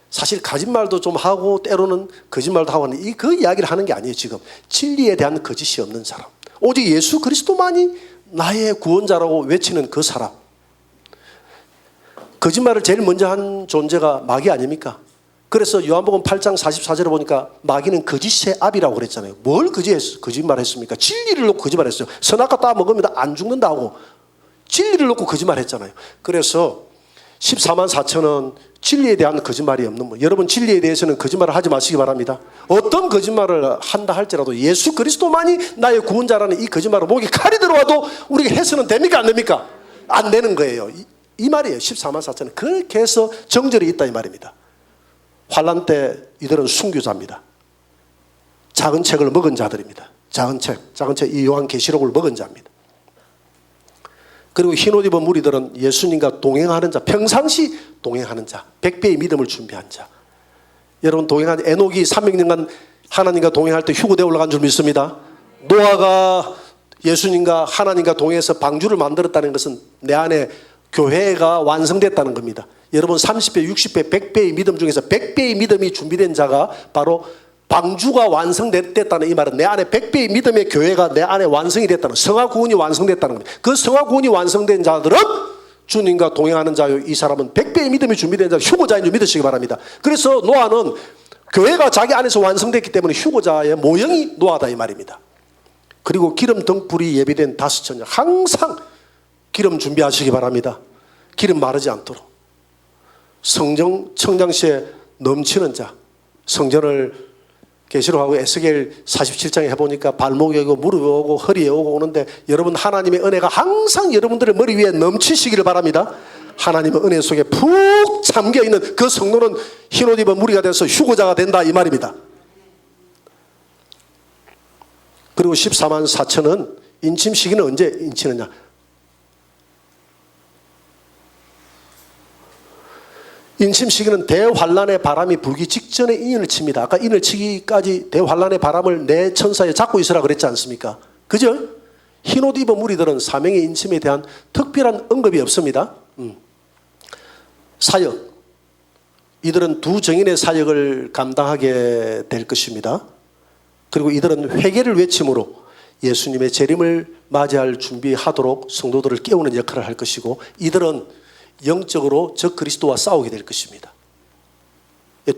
사실 가짓말도 좀 하고 때로는 거짓말도 하고 하는데 그 이야기를 하는 게 아니에요. 지금 진리에 대한 거짓이 없는 사람, 오직 예수 그리스도만이 나의 구원자라고 외치는 그 사람. 거짓말을 제일 먼저 한 존재가 마귀 아닙니까? 그래서 요한복음 8장 44절에 보니까 마귀는 거짓의 압이라고 그랬잖아요. 뭘 거짓말했습니까? 진리를 놓고 거짓말했어요. 선악과 따 먹으면 안 죽는다고 진리를 놓고 거짓말했잖아요. 그래서 14만 4천은 진리에 대한 거짓말이 없는 분. 여러분 진리에 대해서는 거짓말을 하지 마시기 바랍니다. 어떤 거짓말을 한다 할지라도 예수 그리스도만이 나의 구원자라는 이 거짓말을 목에 칼이 들어와도 우리가 해서는 됩니까? 안 됩니까? 안 되는 거예요. 이 말이에요. 14만 4천은 그렇게 해서 정절이 있다 이 말입니다. 환난 때 이들은 순교자입니다. 작은 책을 먹은 자들입니다. 작은 책 이 요한계시록을 먹은 자입니다. 그리고 흰옷 입은 무리들은 예수님과 동행하는 자, 평상시 동행하는 자, 100배의 믿음을 준비한 자. 여러분 동행한 에녹이 300년간 하나님과 동행할 때 휴거대에 올라간 줄 믿습니다. 노아가 예수님과 하나님과 동행해서 방주를 만들었다는 것은 내 안에 교회가 완성됐다는 겁니다. 여러분 30배, 60배, 100배의 믿음 중에서 100배의 믿음이 준비된 자가 바로 방주가 완성됐다는 이 말은 내 안에 100배의 믿음의 교회가 내 안에 완성이 됐다는, 성화 구원이 완성됐다는 겁니다. 그 성화 구원이 완성된 자들은 주님과 동행하는 자요, 이 사람은 100배의 믿음이 준비된 자, 휴거자인 줄 믿으시기 바랍니다. 그래서 노아는 교회가 자기 안에서 완성됐기 때문에 휴거자의 모형이 노아다 이 말입니다. 그리고 기름 등불이 예비된 5천년, 항상 기름 준비하시기 바랍니다. 기름 마르지 않도록. 성령 청장시에 넘치는 자. 성전을 계시록하고 에스겔 47장에 해보니까 발목에 오고 무릎에 오고 허리에 오고 오는데 여러분 하나님의 은혜가 항상 여러분들의 머리 위에 넘치시기를 바랍니다. 하나님의 은혜 속에 푹 잠겨있는 그 성도는 흰옷 입은 무리가 돼서 휴거자가 된다 이 말입니다. 그리고 14만 4천은 인침 시기는 언제 인치느냐? 인침 시기는 대환란의 바람이 불기 직전에 인을 칩니다. 아까 인을 치기까지 대환란의 바람을 내 천사에 잡고 있으라 그랬지 않습니까? 그죠? 흰옷 입은 무리들은 사명의 인침에 대한 특별한 언급이 없습니다. 사역. 이들은 두 정인의 사역을 감당하게 될 것입니다. 그리고 이들은 회개를 외침으로 예수님의 재림을 맞이할 준비하도록 성도들을 깨우는 역할을 할 것이고, 이들은 영적으로 적 그리스도와 싸우게 될 것입니다.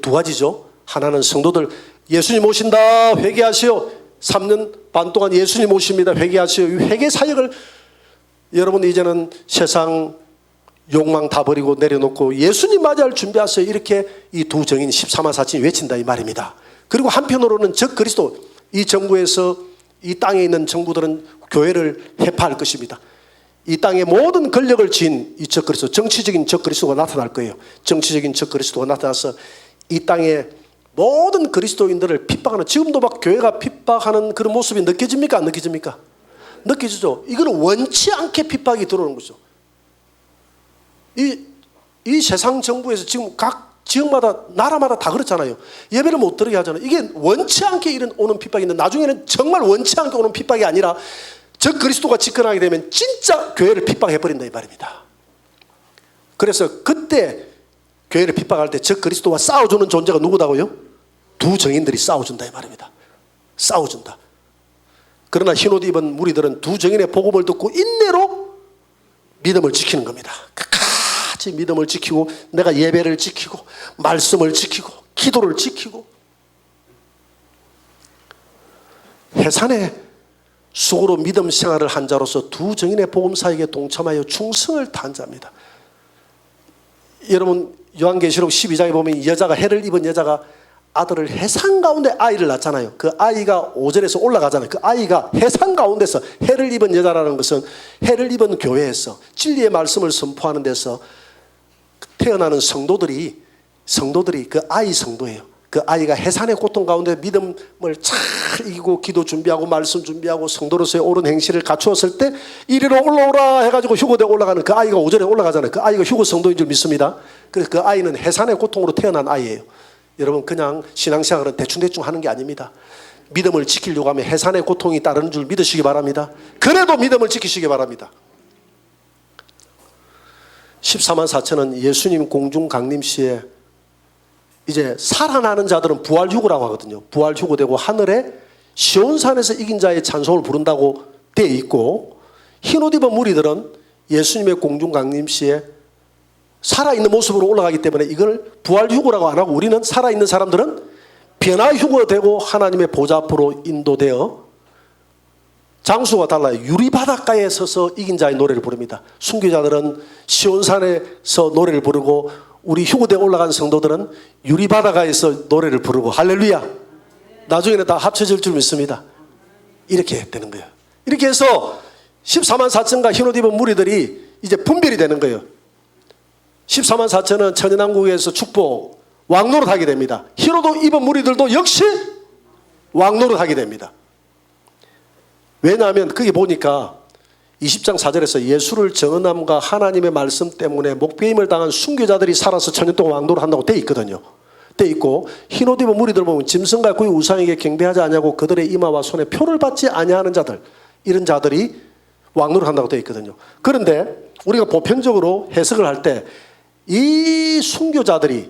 두 가지죠. 하나는 성도들 예수님 오신다 회개하시오. 3년 반 동안 예수님 오십니다 회개하시오. 이 회개 사역을 여러분 이제는 세상 욕망 다 버리고 내려놓고 예수님 맞이할 준비하세요. 이렇게 이 두 정인 14만 4천이 외친다 이 말입니다. 그리고 한편으로는 적 그리스도, 이 정부에서 이 땅에 있는 정부들은 교회를 해파할 것입니다. 이 땅의 모든 권력을 쥔 이 적 그리스도, 정치적인 적 그리스도가 나타날 거예요. 정치적인 적 그리스도가 나타나서 이 땅에 모든 그리스도인들을 핍박하는, 지금도 막 교회가 핍박하는 그런 모습이 느껴집니까? 안 느껴집니까? 느껴지죠. 이거는 원치 않게 핍박이 들어오는 거죠. 이 세상 정부에서 지금 각 지역마다, 나라마다 다 그렇잖아요. 예배를 못 드리게 하잖아요. 이게 원치 않게 오는 핍박인데, 나중에는 정말 원치 않게 오는 핍박이 아니라 적 그리스도가 집권하게 되면 진짜 교회를 핍박해버린다 이 말입니다. 그래서 그때 교회를 핍박할 때 적 그리스도와 싸워주는 존재가 누구다고요? 두 정인들이 싸워준다 이 말입니다. 싸워준다. 그러나 흰옷 입은 무리들은 두 정인의 복음을 듣고 인내로 믿음을 지키는 겁니다. 끝까지 믿음을 지키고, 내가 예배를 지키고, 말씀을 지키고, 기도를 지키고, 해산의 수고로 믿음 생활을 한 자로서 두 정인의 복음사에게 동참하여 충성을 다한 자입니다. 여러분 요한계시록 12장에 보면 이 여자가, 해를 입은 여자가 아들을 해상 가운데 아이를 낳잖아요. 그 아이가 5절에서 올라가잖아요. 그 아이가 해상 가운데서, 해를 입은 여자라는 것은 해를 입은 교회에서 진리의 말씀을 선포하는 데서 태어나는 성도들이 그 아이 성도예요. 그 아이가 해산의 고통 가운데 믿음을 잘 이기고 기도 준비하고 말씀 준비하고 성도로서의 옳은 행실을 갖추었을 때 이리로 올라오라 해가지고 휴거되어 올라가는 그 아이가 5절에 올라가잖아요. 그 아이가 휴거 성도인 줄 믿습니다. 그래서 그 아이는 해산의 고통으로 태어난 아이예요. 여러분 그냥 신앙생활은 대충대충 하는 게 아닙니다. 믿음을 지키려고 하면 해산의 고통이 따르는 줄 믿으시기 바랍니다. 그래도 믿음을 지키시기 바랍니다. 14만 4천은 예수님 공중 강림시에 이제 살아나는 자들은 부활휴거라고 하거든요. 부활휴거되고 하늘에 시온산에서 이긴 자의 찬송을 부른다고 되어 있고, 흰옷 입은 무리들은 예수님의 공중 강림시에 살아있는 모습으로 올라가기 때문에 이걸 부활휴거라고 안 하고, 우리는 살아있는 사람들은 변화휴거되고 하나님의 보좌 앞으로 인도되어, 장수가 달라요. 유리바닷가에 서서 이긴 자의 노래를 부릅니다. 순교자들은 시온산에서 노래를 부르고, 우리 휴거대에 올라간 성도들은 유리바닷가에서 노래를 부르고, 할렐루야. 나중에는 다 합쳐질 줄 믿습니다. 이렇게 되는 거예요. 이렇게 해서 14만 4천과 흰옷 입은 무리들이 이제 분별이 되는 거예요. 14만 4천은 천연왕국에서 축복, 왕노릇하게 됩니다. 흰옷 입은 무리들도 역시 왕노릇하게 됩니다. 왜냐하면 거기 보니까 20장 4절에서 예수를 정언함과 하나님의 말씀 때문에 목배임을 당한 순교자들이 살아서 천년 동안 왕노를 한다고 돼 있거든요. 돼 있고, 흰옷 입은 무리들 보면 짐승과 그의 우상에게 경배하지 아니하고 그들의 이마와 손에 표를 받지 아니하는 자들, 이런 자들이 왕노를 한다고 돼 있거든요. 그런데 우리가 보편적으로 해석을 할 때 이 순교자들이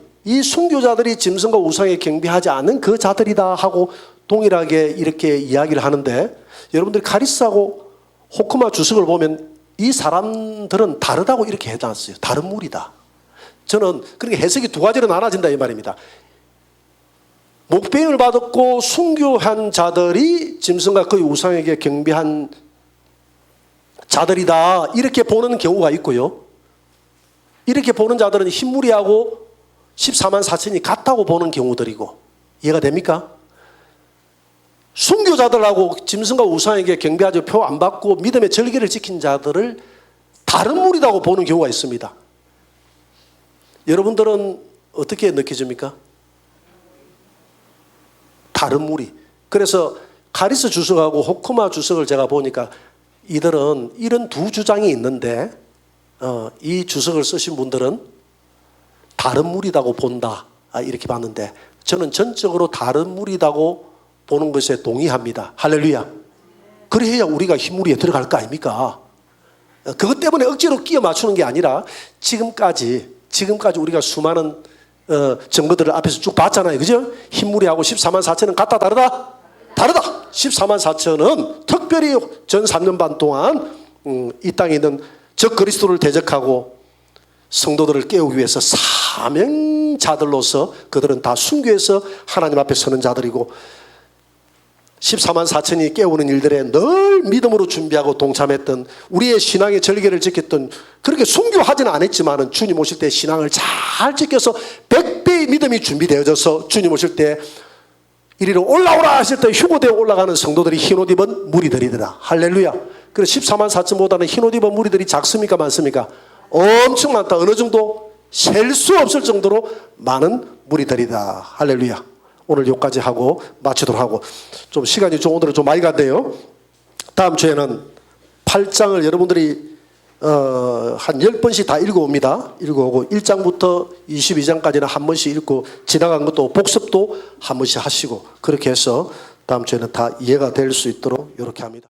짐승과 우상에 경배하지 않는 그 자들이다 하고 동일하게 이렇게 이야기를 하는데, 여러분들이 카리스하고 호크마 주석을 보면 이 사람들은 다르다고 이렇게 해놨어요. 다른 무리다. 저는 그렇게 해석이 두 가지로 나눠진다 이 말입니다. 목배임을 받았고 순교한 자들이 짐승과 그의 우상에게 경배한 자들이다, 이렇게 보는 경우가 있고요. 이렇게 보는 자들은 흰무리하고 14만 4천이 같다고 보는 경우들이고, 이해가 됩니까? 순교자들하고 짐승과 우상에게 경배하지 표 안 받고 믿음의 절기를 지킨 자들을 다른 무리라고 보는 경우가 있습니다. 여러분들은 어떻게 느껴집니까? 다른 무리. 그래서 카리스 주석하고 호크마 주석을 제가 보니까 이들은 이런 두 주장이 있는데, 이 주석을 쓰신 분들은 다른 무리라고 본다, 이렇게 봤는데, 저는 전적으로 다른 무리라고 보는 것에 동의합니다. 할렐루야. 그래야 우리가 흰무리에 들어갈 거 아닙니까? 그것 때문에 억지로 끼워 맞추는 게 아니라 지금까지 우리가 수많은 증거들을 앞에서 쭉 봤잖아요. 그죠? 흰무리하고 14만 4천은 같다 다르다? 다르다. 14만 4천은 특별히 전 3년 반 동안 이 땅에 있는 적 그리스도를 대적하고 성도들을 깨우기 위해서 사명자들로서 그들은 다 순교해서 하나님 앞에 서는 자들이고, 14만 4천이 깨우는 일들에 늘 믿음으로 준비하고 동참했던, 우리의 신앙의 절개를 지켰던, 그렇게 순교하지는 않았지만 주님 오실 때 신앙을 잘 지켜서 100배의 믿음이 준비되어져서 주님 오실 때 이리로 올라오라 하실 때 휴거되어 올라가는 성도들이 흰옷 입은 무리들이더라. 할렐루야. 그래서 14만 4천보다는 흰옷 입은 무리들이 작습니까 많습니까? 엄청 많다. 어느 정도? 셀 수 없을 정도로 많은 무리들이다. 할렐루야. 오늘 여기까지 하고 마치도록 하고, 좀 시간이 좀 오늘은 좀 많이 간대요. 다음 주에는 8장을 여러분들이 한 10번씩 다 읽어옵니다. 읽어오고 1장부터 22장까지는 한 번씩 읽고 지나간 것도 복습도 한 번씩 하시고, 그렇게 해서 다음 주에는 다 이해가 될 수 있도록 이렇게 합니다.